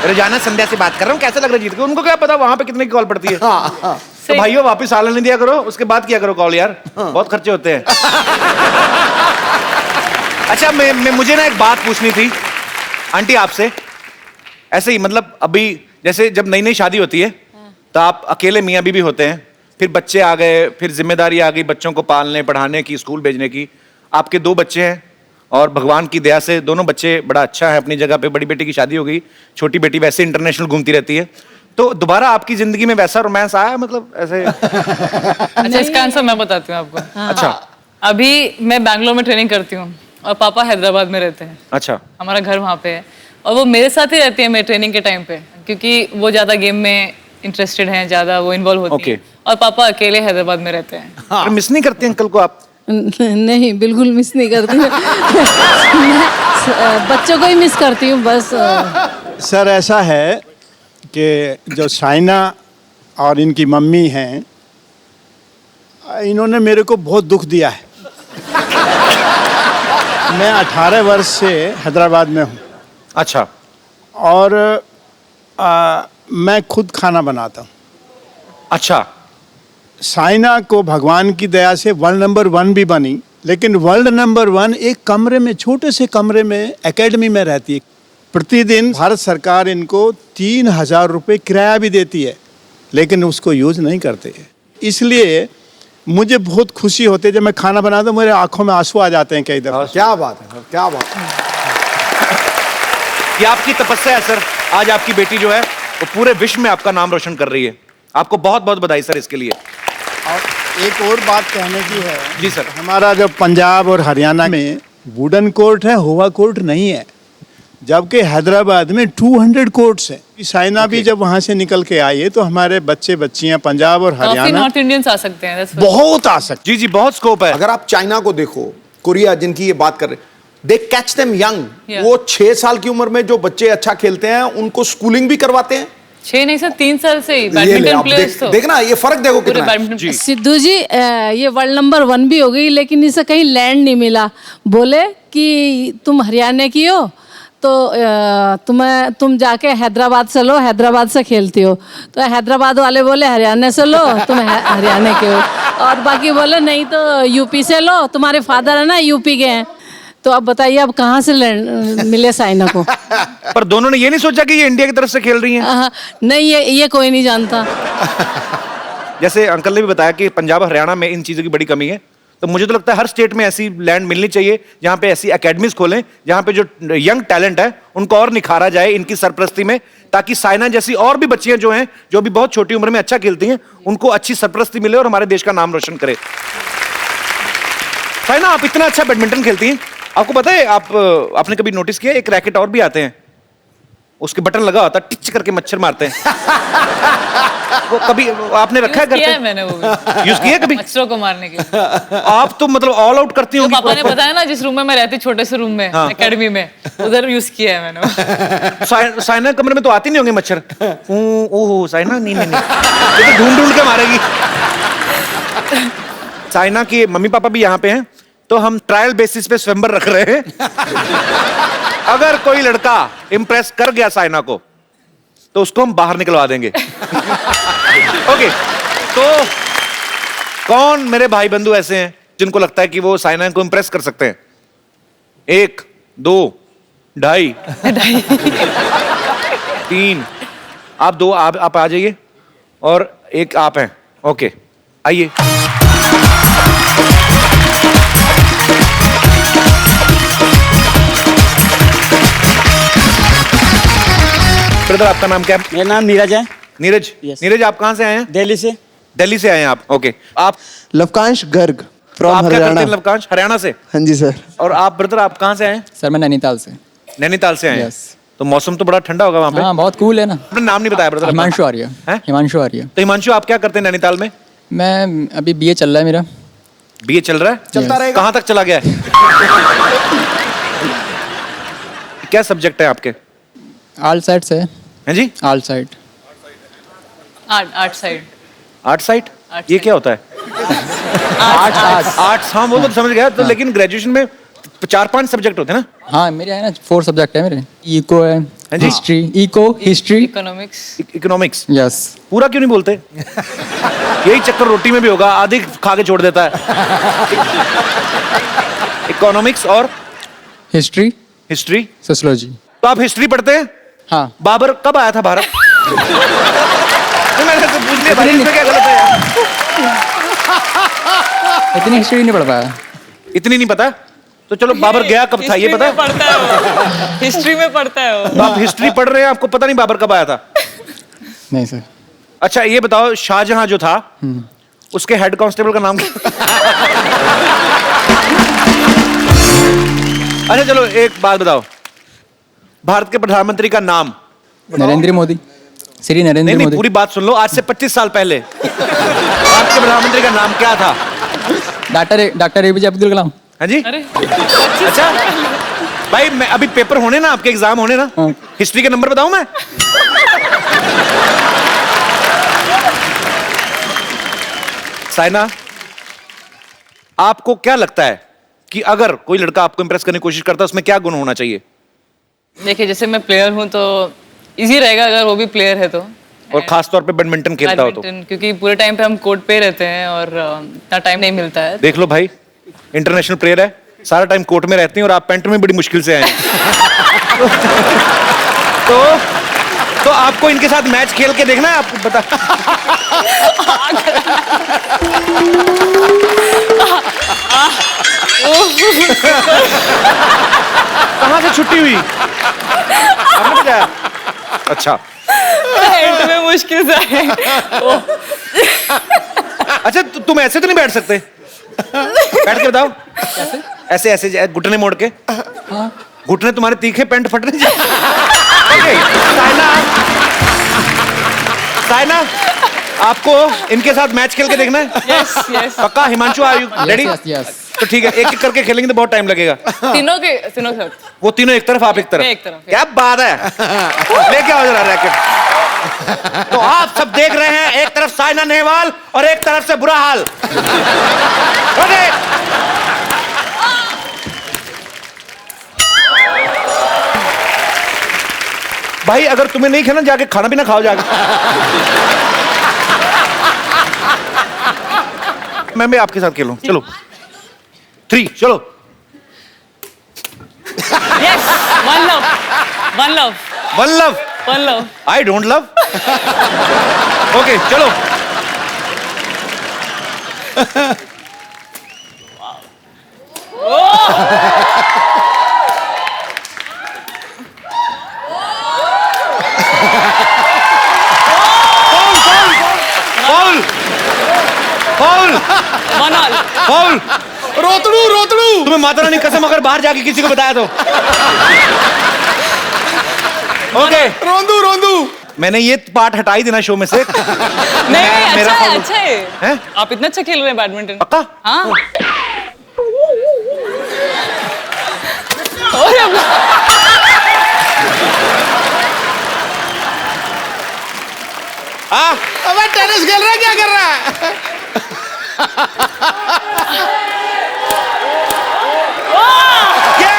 रोजाना संध्या से बात कर रहा हूँ, कैसे लग रहा है जीत के? उनको क्या पता वहां पे कितने की कॉल पड़ती है। तो सही। भाइयों वापस सालन नहीं दिया करो, उसके बाद किया करो कॉल यार, बहुत खर्चे होते हैं। अच्छा मुझे ना एक बात पूछनी थी आंटी आपसे, ऐसे ही मतलब अभी जैसे जब नई नई शादी होती है तो आप अकेले मियाँ बीवी होते हैं, फिर बच्चे आ गए, फिर जिम्मेदारी आ गई बच्चों को पालने पढ़ाने की, स्कूल भेजने की। आपके 2 बच्चे हैं और भगवान की दया से दोनों बच्चे बड़ा अच्छा है अपनी जगह पे। बड़ी बेटी की शादी हो गई, छोटी बेटी वैसे इंटरनेशनल घूमती रहती है। तो दोबारा आपकी जिंदगी में वैसा रोमांस आया मतलब ऐसे? अच्छा, इसका आंसर मैं बताती हूँ आपको। अच्छा। अभी मैं बैंगलोर में ट्रेनिंग करती हूँ और पापा हैदराबाद में रहते हैं। अच्छा। हमारा घर वहाँ पे है और वो मेरे साथ ही रहती है मेरे ट्रेनिंग के टाइम पे, क्योंकि वो ज़्यादा गेम में इंटरेस्टेड हैं, ज़्यादा वो इन्वॉल्व होती है। और पापा अकेले हैदराबाद में रहते हैं। मिस नहीं करती अंकल को आप? नहीं, बिल्कुल मिस नहीं करती मैं बच्चों को ही मिस करती हूँ बस। सर ऐसा है कि जो साइना और इनकी मम्मी हैं, इन्होंने मेरे को बहुत दुख दिया है। मैं 18 वर्ष से हैदराबाद में हूँ। अच्छा। और मैं खुद खाना बनाता हूँ। अच्छा। साइना को भगवान की दया से वर्ल्ड नंबर 1 भी बनी, लेकिन वर्ल्ड नंबर 1 एक कमरे में, छोटे से कमरे में एकेडमी में रहती है। प्रतिदिन भारत सरकार इनको 3000 रुपये किराया भी देती है, लेकिन उसको यूज नहीं करते। इसलिए मुझे बहुत खुशी होती है जब मैं खाना बनाता हूँ, मेरे आंखों में आंसू आ जाते हैं कई दफा। क्या बात है सर, क्या बात है। ये आपकी तपस्या है सर, आज आपकी बेटी जो है वो पूरे विश्व में आपका नाम रोशन कर रही है। आपको बहुत बहुत बधाई सर इसके लिए। और एक और बात कहने की है। जी सर। हमारा जो पंजाब और हरियाणा में वुडन कोर्ट है, हुआ कोर्ट नहीं है, जबकि हैदराबाद में 200 कोर्ट्स हैं। साइना भी जब वहाँ से निकल के आई है तो हमारे बच्चे बच्चियाँ पंजाब और काफी हरियाणा नॉर्थ इंडियंस आ सकते हैं। that's बहुत आ सकते। जी जी, बहुत स्कोप है। अगर आप चाइना को देखो, कोरिया जिनकी ये बात कर रहे, दे कैच देम यंग। Yeah. वो 6 साल की उम्र में जो बच्चे अच्छा खेलते हैं उनको स्कूलिंग भी करवाते हैं। 6 नहीं सर, 3 साल से ही ये ले, बैडमिंटन आप प्लेयर्स तो देखना ये फर्क देखो पूरे कितना है। बैडमिंटन। सिद्धू जी, ये वर्ल्ड नंबर 1 भी हो गई, लेकिन इसे कहीं लैंड नहीं मिला। बोले कि तुम हरियाणा की हो तो तुम जाके हैदराबाद से लो, हैदराबाद से खेलती हो। तो हैदराबाद वाले बोले हरियाणा से लो, तुम हरियाणा के हो। और बाकी बोले नहीं तो यूपी से लो, तुम्हारे फादर है ना यूपी के हैं। तो अब बताइए अब कहाँ से मिले साइना को? पर दोनों ने ये नहीं सोचा कि ये इंडिया की तरफ से खेल रही हैं? नहीं, ये कोई नहीं जानता। जैसे अंकल ने भी बताया कि पंजाब हरियाणा में इन चीजों की बड़ी कमी है, तो मुझे तो लगता है हर स्टेट में ऐसी लैंड मिलनी चाहिए जहां पे ऐसी एकेडमीज खोलें जहां पे जो यंग टैलेंट है उनको और निखारा जाए इनकी सरपरस्ती में, ताकि साइना जैसी और भी बच्चियां जो हैं जो भी बहुत छोटी उम्र में अच्छा खेलती हैं उनको अच्छी सरपरस्ती मिले और हमारे देश का नाम रोशन करे। साइना, आप इतना अच्छा बैडमिंटन खेलती हैं, आपको पता है आपने कभी नोटिस किया एक रैकेट और भी आते हैं, उसके बटन लगा होता है, टिच करके मच्छर मारते हैं। वो कभी आपने रखा है घर किया पे? है मैंने वो भी। यूज किया कभी? मच्छरों को मारने के लिए। आप तो मतलब ऑल आउट करती जो होंगी। पापा ने बताया ना, जिस रूम में मैं रहती, छोटे से रूम में एकेडमी में, उधर यूज किया है मैंने। साइना कमरे में तो आती नहीं होंगे मच्छर? ओहो साइना, नहीं नहीं नहीं, ये तो ढूंढ ढूंढ के मारेगी। साइना के मम्मी पापा भी यहाँ पे हैं, तो हम ट्रायल बेसिस पे स्वयंवर रख रहे हैं। अगर कोई लड़का इंप्रेस कर गया साइना को तो उसको हम बाहर निकलवा देंगे। ओके, तो कौन मेरे भाई बंधु ऐसे हैं जिनको लगता है कि वो साइना को इंप्रेस कर सकते हैं? 1 2 2.5 3। आप 2 आप आ जाइए और 1 आप हैं। ओके, आइए। ब्रदर, आपका नाम क्या है? मेरा नाम नीरज है। नीरज? Yes. नीरज, आप कहाँ से आए हैं? दिल्ली से। दिल्ली से आए हैं आप? ओके। आप? लवकांश गर्ग आप फ्रॉम क्या करते हरियाणा। हैं? लवकांश, हरियाणा से? हाँ जी सर। और आप ब्रदर, आप कहाँ से आए हैं? सर मैं नैनीताल से। नैनीताल से आए हैं? Yes. तो मौसम तो बड़ा ठंडा होगा वहाँ पे? हाँ, बहुत कूल है ना। अपना नाम नहीं बताया ब्रदर? हिमांशु आर्य। हैं? हिमांशु आर्य। तो हिमांशु, आप क्या करते हैं नैनीताल में? मैं अभी BA चल रहा है मेरा। BA चल रहा है? चलता रहेगा। कहाँ तक चला गया है? क्या सब्जेक्ट है आपके? आल साइड से। हैं जी? All side. Art side. Art side? Art ये साइड। क्या होता है? आर्ट्स। हाँ, वो तो समझ गया। तो लेकिन ग्रेजुएशन में 4-5 सब्जेक्ट होते हैं ना? हाँ, मेरे है ना 4 सब्जेक्ट है मेरे। इको है, हाँ जी, history, eco history, economics. Economics. Yes. पूरा क्यों नहीं बोलते? यही चक्कर रोटी में भी होगा, आधी खा के छोड़ देता है। इकोनॉमिक्स और हिस्ट्री, हिस्ट्री, सोशियोलॉजी। तो आप हिस्ट्री पढ़ते हैं? हाँ। बाबर कब आया था भारत? मैंने तो पूछ लिया भाई, इसमें क्या गलत है यार? इतनी हिस्ट्री नहीं पढ़ पाया। इतनी नहीं पता? तो चलो बाबर गया कब था ये पता है? पढ़ता है वो, हिस्ट्री में पढ़ता है वो। तो आप हिस्ट्री पढ़ रहे हैं, आपको पता नहीं बाबर कब आया था? नहीं सर। अच्छा ये बताओ, शाहजहां जो था उसके हेड कांस्टेबल का नाम क्या? अच्छा चलो एक बात बताओ, भारत के प्रधानमंत्री का नाम? नरेंद्र मोदी, श्री नहीं नरेंद्र नहीं, मोदी। पूरी बात सुन लो। आज से 25 साल पहले भारत के प्रधानमंत्री का नाम क्या था? Doctor APJ Abdul Kalam. हाँ जी। अरे अच्छा भाई, मैं अभी पेपर होने ना, आपके एग्जाम होने ना, हाँ। हिस्ट्री के नंबर बताऊं मैं? साइना, आपको क्या लगता है कि अगर कोई लड़का आपको इंप्रेस करने की कोशिश करता है, उसमें क्या गुण होना चाहिए? देखिए, जैसे मैं प्लेयर हूँ तो इजी रहेगा अगर वो भी प्लेयर है तो। और खास तौर पे बैडमिंटन खेलता हो तो? बैडमिंटन, क्योंकि पूरे टाइम पे हम कोर्ट पे रहते हैं और इतना टाइम नहीं मिलता है। देख लो भाई, इंटरनेशनल प्लेयर है, सारा टाइम कोर्ट में रहते हैं और आप पेंट में बड़ी मुश्किल से आए हैं। तो आपको इनके साथ मैच खेल के देखना है, आपको बता। कहाँ से छुट्टी हुई? आपने बताया? अच्छा एंड में मुश्किल से आए। अच्छा, तुम ऐसे तो नहीं बैठ सकते? बैठ के बताओ। ऐसे ऐसे घुटने मोड़ के। घुटने तुम्हारे तीखे, पैंट फटने चाहिए। साइना, आपको इनके साथ मैच खेल के देखना है? Yes yes. पक्का? Himanshu, are you ready? Yes. तो ठीक है, एक एक करके खेलेंगे तो बहुत टाइम लगेगा। तीनों साथ। वो तीनों एक तरफ, आप एक तरफ। मैं एक तरफ। क्या बात है। लेके आओ जरा रैकेट। तो आप सब देख रहे हैं, एक तरफ साइना नेहवाल और एक तरफ से बुरा हाल। ओके, भाई अगर तुम्हें नहीं खेलना, जाके खाना पीना खाओ जाके। मैं भी आपके साथ खेलूं? चलो 3, चलो। Yes, one love, one love, one love, one love. I don't love. Okay चलो। Foul, foul, one all. Foul. रोतड़ू। तुम्हें माता रानी कसम अगर बाहर जाके किसी को बताया तो? ओके, रोंदू। मैंने ये पार्ट हटा ही देना शो में से। नहीं, मेरा अच्छा है, foul। अच्छा है। हैं? आप इतना अच्छा खेल रहे हैं बैडमिंटन। पक्का? हाँ। अबे टेनिस खेल रहा है, क्या कर रहा है?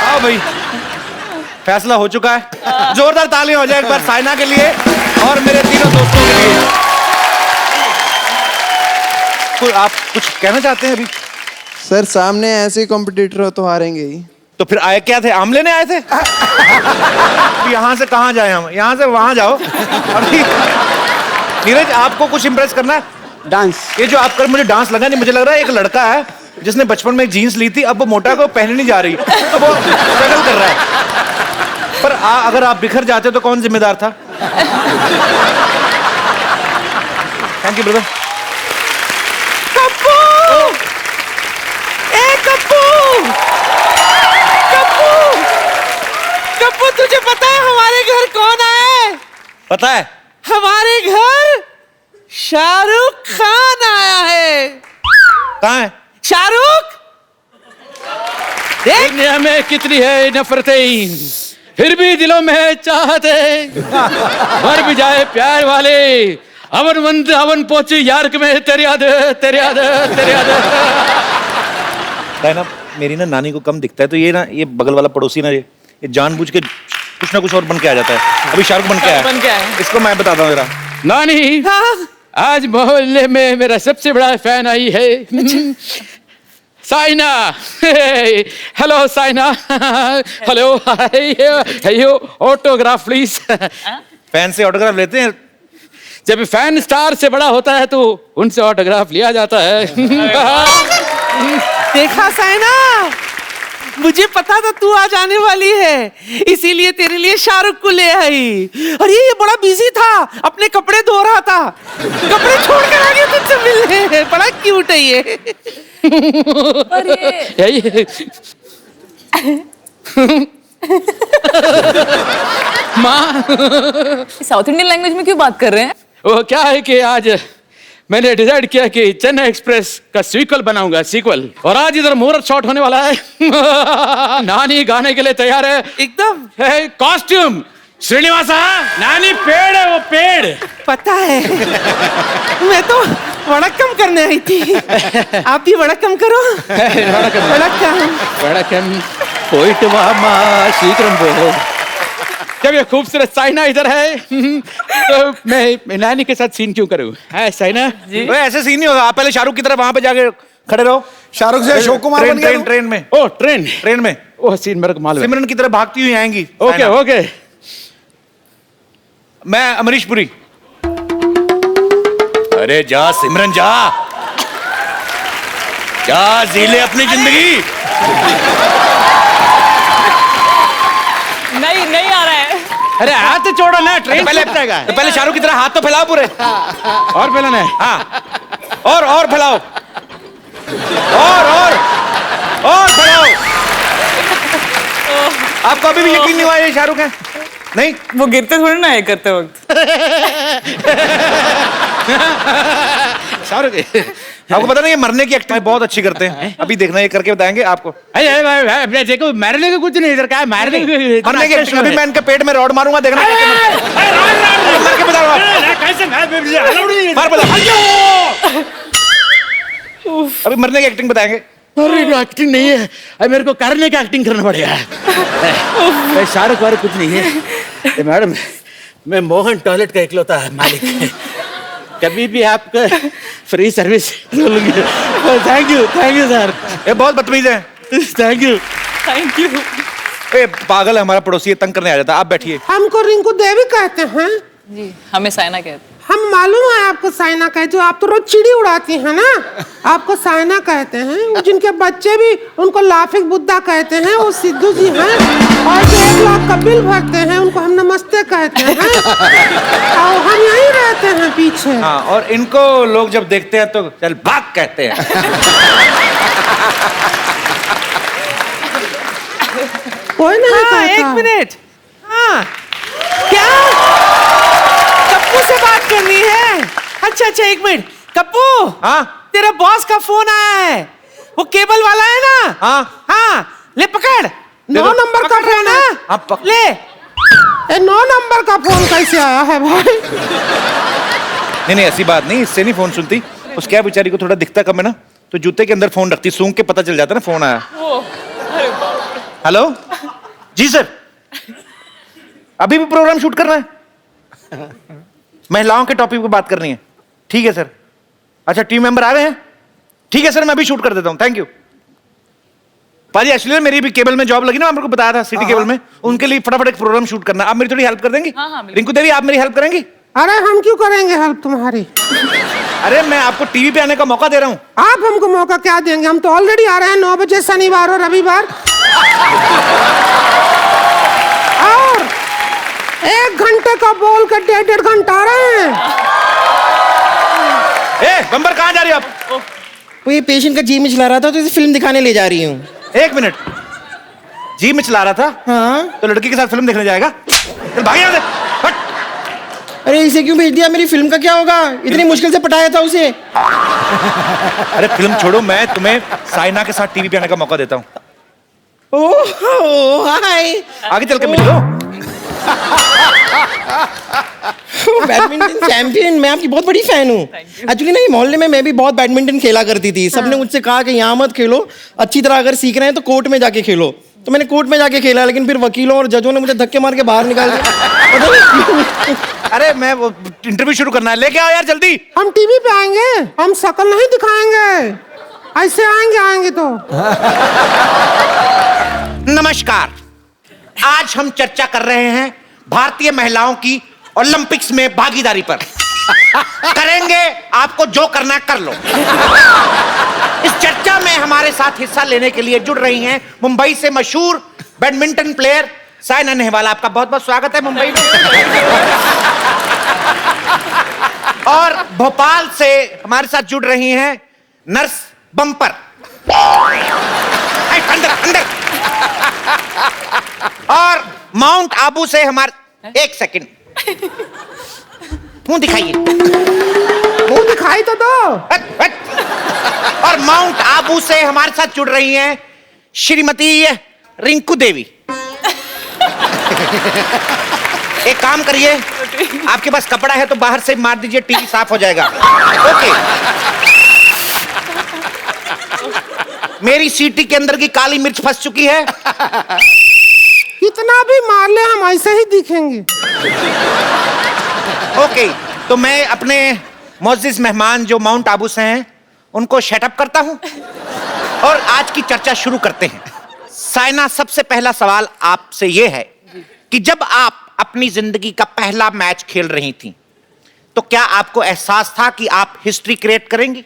आओ भाई, फैसला हो चुका है। जोरदार तालियां हो जाए एक बार साइना के लिए और मेरे तीनों दोस्तों के लिए। आप कुछ कहना चाहते हैं अभी? सर सामने ऐसे कॉम्पिटिटर हो तो हारेंगे ही। तो फिर आए क्या थे? आम लेने आए थे? यहाँ से कहाँ जाए हम? यहाँ से वहां जाओ अभी। नीरज, आपको कुछ इंप्रेस करना है? डांस। ये जो आप कर, मुझे डांस लगा नहीं। मुझे लग रहा है एक लड़का है जिसने बचपन में एक जीन्स ली थी, अब वो मोटा को पहनने नहीं जा रही, तो वो स्ट्रगल कर रहा है। पर अगर आप बिखर जाते तो कौन जिम्मेदार था? Thank you brother. कप्पू! ए कप्पू! कप्पू! कप्पू, तुझे पता है हमारे घर कौन आया है? पता है? हमारे घर शाहरुख खान आया है। कहाँ है शाहरुख? देख दुनिया में कितनी है नफरतें, फिर भी दिलों में चाहते, मर भी जाए प्यार वाले, अवन मंद अवन पहुंची यार के में तेरी याद, तेरी याद, तेरी याद। ना, मेरी ना नानी को कम दिखता है, तो ये ना, ये बगल वाला पड़ोसी ना, ये जानबूझ के कुछ ना कुछ और बन के आ जाता है। अभी शाहरुख बन के आया। बन के आया। इसको मैं बताता हूँ जरा। नानी, आज मोहल्ले में मेरा सबसे बड़ा फैन आई है। Saina. Hello Saina. Hello, hello, autograph please. Fan से ऑटोग्राफ लेते हैं? जब फैन स्टार से बड़ा होता है तो उनसे ऑटोग्राफ लिया जाता है। देखा साइना, मुझे पता था तू आज आने वाली है, इसीलिए तेरे लिए शाहरुख को ले आई। और ये बड़ा बिजी था, अपने कपड़े धो रहा था, कपड़े छोड़ कर आ गया तुझसे मिलने। बड़ा क्यूट है ये। और ये माँ, साउथ इंडियन लैंग्वेज में क्यों बात कर रहे हैं? वो क्या है कि आज मैंने डिसाइड किया कि चेन्नई एक्सप्रेस का सीक्वल बनाऊंगा, सीक्वल। और आज इधर मुहूर्त शॉट होने वाला है। नानी गाने के लिए तैयार है एकदम। कॉस्ट्यूम श्रीनिवासा, नानी पेड़ है, वो पेड़। पता है, मैं तो वड़क्कम करने आई थी। आप भी वड़क्कम करो। वड़क्कम पोइट मामा शीघ्रम बोलो। जब ये खूबसूरत साइना इधर है तो मैं नानी के साथ सीन क्यों करूं? है साइना जी? ऐसे सीन नहीं होगा। आप पहले शाहरुख की तरफ वहां पे जाके खड़े रहो। शाहरुख से अशोक कुमार बन गया। ट्रेन में। ओ ट्रेन में वो सीन मेरे को मालूम है। सिमरन की तरफ भागती हुई आएंगी। ओके। मैं अमरीश पुरी। अरे जा सिमरन, जा जी ले अपनी जिंदगी। नहीं आ रहा है। अरे हाथ छोड़ो ना, ट्रेन पहले शाहरुख की तरह हाथ तो फैलाओ पूरे। और फैलाना है। हाँ, और फैलाओ, और फैलाओ। आपको अभी भी यकीन नहीं हुआ ये शाहरुख है? नहीं, वो गिरते थोड़ी ना है करते वक्त। शाहरुख आपको पता नहीं, ये मरने की एक्टिंग बहुत अच्छी करते हैं। अभी देखना, ये करके बताएंगे आपको। देखो मारने का कुछ नहीं, इधर क्या है मारने की एक्टिंग। अभी मैं इनके पेट में रॉड मारूंगा, देखना मर के बताऊंगा। अभी मरने की एक्टिंग बताएंगे। अरे एक्टिंग नहीं है, अब मेरे को करने का एक्टिंग करना पड़ेगा। शाहरुख वाहरुख कुछ नहीं है मैडम, मैं मोहन टॉयलेट का इकलौता मालिक। कभी भी आपका free service. Thank you sir. ये बहुत बदतमीज है। Thank you. ए पागल है हमारा पड़ोसी, ये तंग करने आ जाता है। आप बैठिए। हमको रिंकू देवी कहते हैं। जी, हमें साइना कहते हैं। हम मालूम है आपको साइना कहते हो, आप तो रोज चिड़ी उड़ाती हैं ना। आपको साइना कहते हैं। वो जिनके बच्चे भी उनको लाफिंग बुद्धा कहते हैं, वो सिद्धू जी हैं। और जो 1 लाख का बिल भरते हैं उनको हम नमस्ते कहते हैं। और हम यहीं रहते हैं पीछे। हाँ, और इनको लोग जब देखते हैं तो चल भाग कहते हैं। कोई नहीं कहता। 1 मिनट। हाँ, क्या कप्पू से बात करनी है? अच्छा 1 मिनट। कप्पू, हाँ, तेरा बॉस का फोन आया है, वो केबल वाला है ना? हाँ, ले पकड़। 9 नंबर का फोन है। ले। 9 नंबर का फोन कैसे आया है भाई? नहीं, ऐसी बात नहीं, इससे नहीं फोन सुनती। उस क्या बेचारी को थोड़ा दिखता कम है ना, तो जूते के अंदर फोन रखती, सूंघ के पता चल जाता ना फोन आया। हेलो जी सर, अभी भी प्रोग्राम शूट करना है? महिलाओं के टॉपिक पे बात करनी है। ठीक है सर। अच्छा, टीम मेंबर आ गए हैं? ठीक है सर, मैं अभी शूट कर देता हूँ। थैंक यू पाजी। एक्चुअली मेरी भी केबल में जॉब लगी ना, आपको बताया था सिटी केबल में, उनके लिए फटाफट एक प्रोग्राम शूट करना। आप मेरी थोड़ी हेल्प कर देंगी? रिंकू देवी, आप मेरी हेल्प करेंगी? अरे हम क्यों करेंगे हेल्प तुम्हारी? अरे मैं आपको टीवी पे आने का मौका दे रहा हूँ। आप हमको मौका क्या देंगे? हम तो ऑलरेडी आ रहे हैं 9 बजे शनिवार और रविवार। और 1 घंटे का बोल कर 1.5 घंटा आ रहे हैं। बम्बर कहाँ जा रही हो आप? वो ये पेशेंट का जी में चला रहा था तो इसे फिल्म दिखाने ले जा रही हूँ। 1 मिनट, जी में चला रहा था? हाँ। तो लड़की के साथ फिल्म देखने जाएगा? चल भाग यहाँ से, हट। अरे इसे क्यों भेज दिया? मेरी फिल्म का क्या होगा? इतनी मुश्किल से पटाया था उसे। अरे फिल्म छोड़ो, मैं तुम्हें साइना के साथ टीवी पे आने का मौका देता हूँ। ओह हाय, आगे चल के मिलो। बैडमिंटन चैंपियन, मैं आपकी बहुत बड़ी फैन हूँ। एक्चुअली नहीं, मोहल्ले में मैं भी बहुत बैडमिंटन खेला करती थी। सबने मुझसे कहा कि यहाँ मत खेलो, अच्छी तरह अगर सीख रहे हैं तो कोर्ट में जाके खेलो। तो मैंने कोर्ट में जाके खेला, लेकिन फिर वकीलों और जजों ने मुझे धक्के मार के बाहर निकाल दिया। पता नहीं क्यों। अरे मैं वो इंटरव्यू शुरू करना है, लेके आओ यार जल्दी। हम टीवी पे आएंगे, हम शक्ल नहीं दिखाएंगे, ऐसे आएंगे तो। नमस्कार, आज हम चर्चा कर रहे हैं भारतीय महिलाओं की ओलंपिक्स में भागीदारी पर। करेंगे, आपको जो करना है कर लो। इस चर्चा में हमारे साथ हिस्सा लेने के लिए जुड़ रही हैं मुंबई से मशहूर बैडमिंटन प्लेयर साइना नेहवाल। आपका बहुत बहुत स्वागत है मुंबई में। और भोपाल से हमारे साथ जुड़ रही हैं नर्स बम्पर। अंदर अंदर। और माउंट आबू से हमारे, एक सेकंड, मुंह दिखाइए, मुंह दिखाई तो दो। और माउंट आबू से हमारे साथ जुड़ रही हैं श्रीमती रिंकू देवी। एक काम करिए, आपके पास कपड़ा है तो बाहर से मार दीजिए, टीवी साफ हो जाएगा। ओके। मेरी सीटी के अंदर की काली मिर्च फंस चुकी है। कितना भी मार ले हम ऐसे ही दिखेंगे। ओके, तो मैं अपने मोअज़्ज़िज़ मेहमान जो माउंट आबू से हैं उनको शटअप करता हूं और आज की चर्चा शुरू करते हैं। साइना, सबसे पहला सवाल आपसे यह है कि जब आप अपनी जिंदगी का पहला मैच खेल रही थी तो क्या आपको एहसास था कि आप हिस्ट्री क्रिएट करेंगी?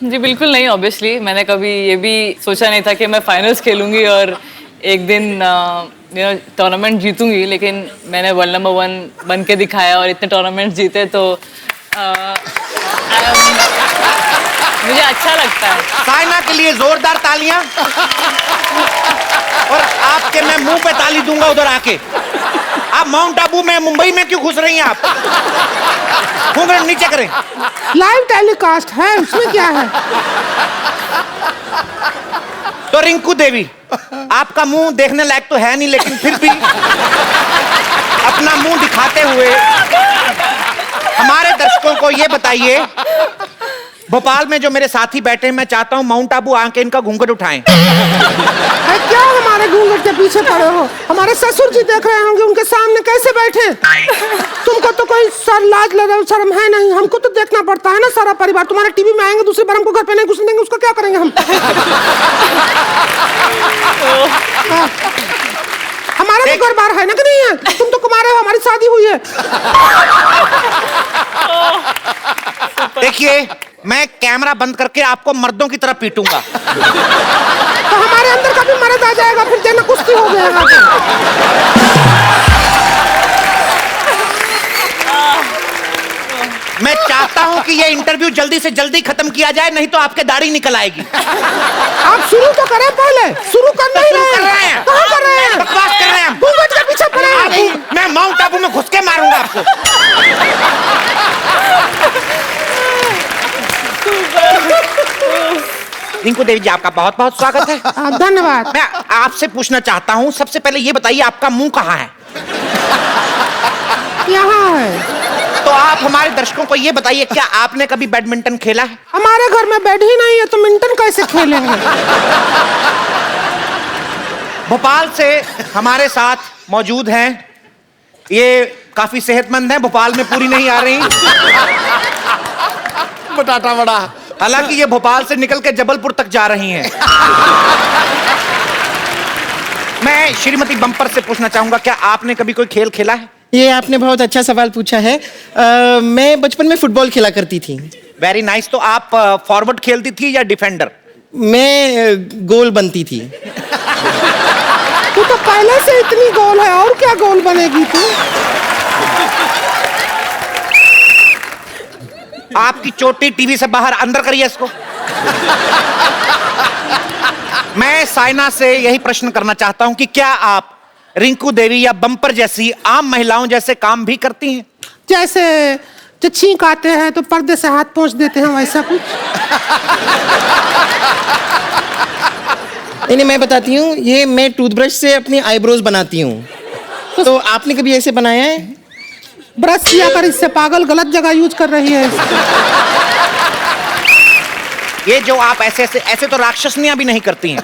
जी बिल्कुल नहीं, ऑब्वियसली मैंने कभी ये भी सोचा नहीं था कि मैं फाइनल्स खेलूंगी और एक दिन टूर्नामेंट जीतूंगी, लेकिन मैंने वर्ल्ड नंबर 1 बन के दिखाया और इतने टूर्नामेंट जीते, तो मुझे अच्छा लगता है। साइना के लिए जोरदार तालियां। और आपके मैं मुंह पे ताली दूंगा उधर आके। आप माउंट आबू में, मुंबई में क्यों घुस रही हैं आप? मुंह नीचे करें। लाइव टेलीकास्ट है, उसमें क्या है? तो रिंकू देवी, आपका मुंह देखने लायक तो है नहीं, लेकिन फिर भी अपना मुंह दिखाते हुए हमारे दर्शकों को ये बताइए, भोपाल में जो मेरे साथी बैठे हैं, मैं चाहता हूं माउंट आबू आके इनका घूंघट उठाएं। क्या हमारे घूंघट के पीछे पड़े हो? हमारे ससुर जी देख रहे होंगे, उनके सामने कैसे बैठे? तुमको तो कोई लाज शर्म है नहीं, हमको तो देखना पड़ता है ना सारा परिवार। तुम्हारे टीवी में आएंगे, दूसरी बार हमको घर पे नहीं घुसने देंगे, उसको क्या करेंगे हम? हमारा तो घर बार है ना कि नहीं है? तुम तो कुमारे हो, हमारी शादी हुई है। देखिए, मैं कैमरा बंद करके आपको मर्दों की तरह पीटूंगा। तो हमारे अंदर का भी मर्द आ जाएगा, फिर देना कुश्ती हो जाएगा। मैं चाहता हूं कि ये इंटरव्यू जल्दी से जल्दी खत्म किया जाए, नहीं तो आपके दाढ़ी निकल आएगी। आप शुरू तो करें, पहले शुरू कर नहीं रहे हैं। कहाँ कर रहे हैं? बकवास कर रहे हैं। घूंघट के पीछे पड़े हैं। मैं माउंट आबू में घुस के मारूंगा आपको। रिंकू देवी जी, आपका बहुत बहुत स्वागत है। धन्यवाद। मैं आपसे पूछना चाहता हूं, सबसे पहले ये बताइए, आपका मुंह कहाँ है? यहाँ है। तो आप हमारे दर्शकों को ये बताइए, क्या आपने कभी बैडमिंटन खेला है? हमारे घर में बेड ही नहीं है, तो मिंटन कैसे खेलेंगे? भोपाल से हमारे साथ मौजूद हैं, ये काफी सेहतमंद हैं, भोपाल में पूरी नहीं आ रही। बटाटा बड़ा। हालांकि ये भोपाल से निकल के जबलपुर तक जा रही हैं। मैं श्रीमती बम्पर से पूछना चाहूंगा, क्या आपने कभी कोई खेल खेला है? ये आपने बहुत अच्छा सवाल पूछा है। मैं बचपन में फुटबॉल खेला करती थी। Very nice. तो आप फॉरवर्ड खेलती थी या डिफेंडर? मैं गोल बनती थी। तू तो पहले से इतनी गोल है, और क्या गोल बनेगी तू? आपकी चोटी टीवी से बाहर, अंदर करिए इसको। मैं साइना से यही प्रश्न करना चाहता हूं कि क्या आप रिंकू देवी या बम्पर जैसी आम महिलाओं जैसे काम भी करती हैं? जैसे जो छींक आते हैं तो पर्दे से हाथ पोंछ देते हैं, वैसा कुछ? नहीं, मैं बताती हूँ, ये मैं टूथब्रश से अपनी आईब्रोज बनाती हूँ। तो आपने कभी ऐसे बनाया है? ब्रश किया कर, इससे पागल गलत जगह यूज कर रही है। ये जो आप ऐसे तो राक्षसनियां भी नहीं करती हैं।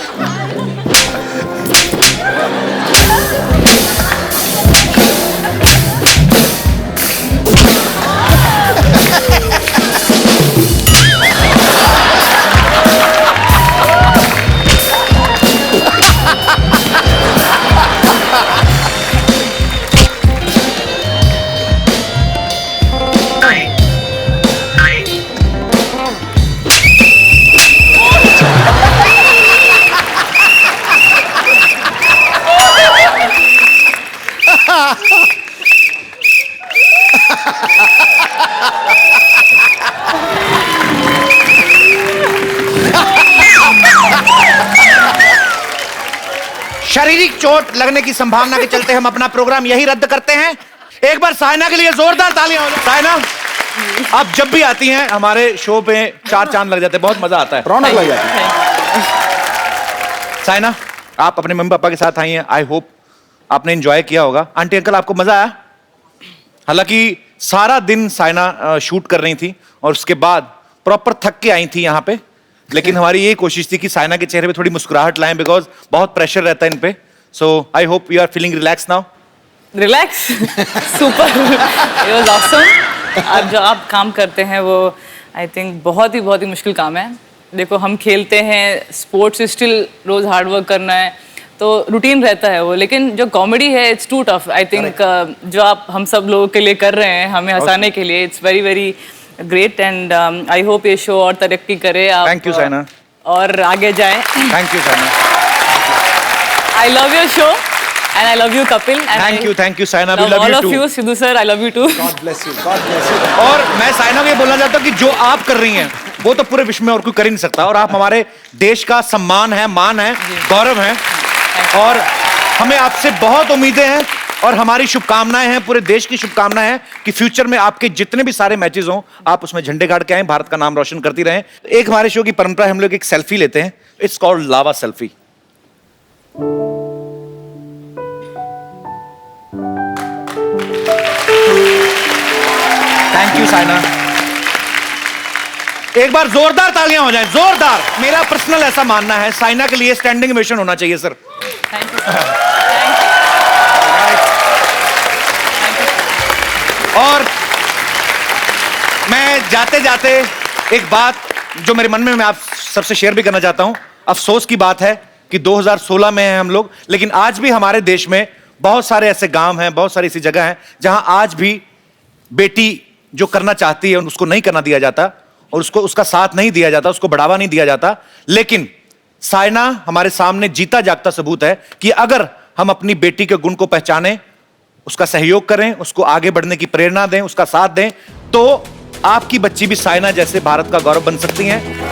शारीरिक चोट लगने की संभावना के चलते हम अपना प्रोग्राम यही रद्द करते हैं। एक बार साइना के लिए जोरदार तालियां हो जाए। साइना, आप जब भी आती हैं हमारे शो पे 4 चांद लग जाते हैं, बहुत मजा आता है, रौनक लग जाती है। साइना, आप अपने मम्मी पापा के साथ आई हैं, आई होप आपने एंजॉय किया होगा। आंटी अंकल, आपको मजा आया? हालांकि सारा दिन साइना शूट कर रही थी और उसके बाद प्रॉपर थक के आई थी यहाँ पे, लेकिन हमारी ये कोशिश थी कि साइना के चेहरे पे थोड़ी मुस्कुराहट लाएं, बिकॉज बहुत प्रेशर रहता है इन पे। So I hope you are feeling relax now. Relax, super, it was awesome. अब जो आप काम करते हैं वो आई थिंक बहुत ही मुश्किल काम है। देखो, हम खेलते हैं, स्पोर्ट्स स्टिल रोज हार्ड वर्क करना है, तो रूटीन रहता है वो, लेकिन जो कॉमेडी है it's too tough. I think जो आप हम सब लोगों के लिए कर रहे हैं, हमें हंसाने के लिए, it's very very great and I hope ये शो और तरक्की करे। आप थैंक यू साइना, और आगे जाएं। Thank you Saina, I love your show and I love you Kapil and thank you Saina, we love love all you of too. you, Sidhu sir, I love you too. God bless you, God bless you. और मैं साइना को ये बोलना चाहता हूँ कि जो आप कर रही हैं वो तो पूरे विश्व में और कोई कर ही नहीं सकता, और आप हमारे देश का सम्मान है, मान है, गौरव है, और हमें आपसे बहुत उम्मीदें हैं और हमारी शुभकामनाएं हैं, पूरे देश की शुभकामनाएं हैं कि फ्यूचर में आपके जितने भी सारे मैचेस हों आप उसमें झंडे गाड़ के आए, भारत का नाम रोशन करती रहें। एक हमारे शो की परंपरा है, हम लोग एक सेल्फी लेते हैं, it's called lava selfie. Thank you Saina, एक बार जोरदार तालियां हो जाएं, जोरदार। मेरा पर्सनल ऐसा मानना है साइना के लिए स्टैंडिंग ओवेशन होना चाहिए सर। और मैं जाते जाते एक बात जो मेरे मन में मैं आप सबसे शेयर भी करना चाहता हूं। अफसोस की बात है कि 2016 में हैं हम लोग, लेकिन आज भी हमारे देश में बहुत सारे ऐसे गांव हैं, बहुत सारी ऐसी जगह हैं जहां आज भी बेटी जो करना चाहती है उसको नहीं करना दिया जाता और उसको उसका साथ नहीं दिया जाता, उसको बढ़ावा नहीं दिया जाता। लेकिन साइना हमारे सामने जीता जागता सबूत है कि अगर हम अपनी बेटी के गुण को पहचानें, उसका सहयोग करें, उसको आगे बढ़ने की प्रेरणा दें, उसका साथ दें, तो आपकी बच्ची भी साइना जैसे भारत का गौरव बन सकती हैं।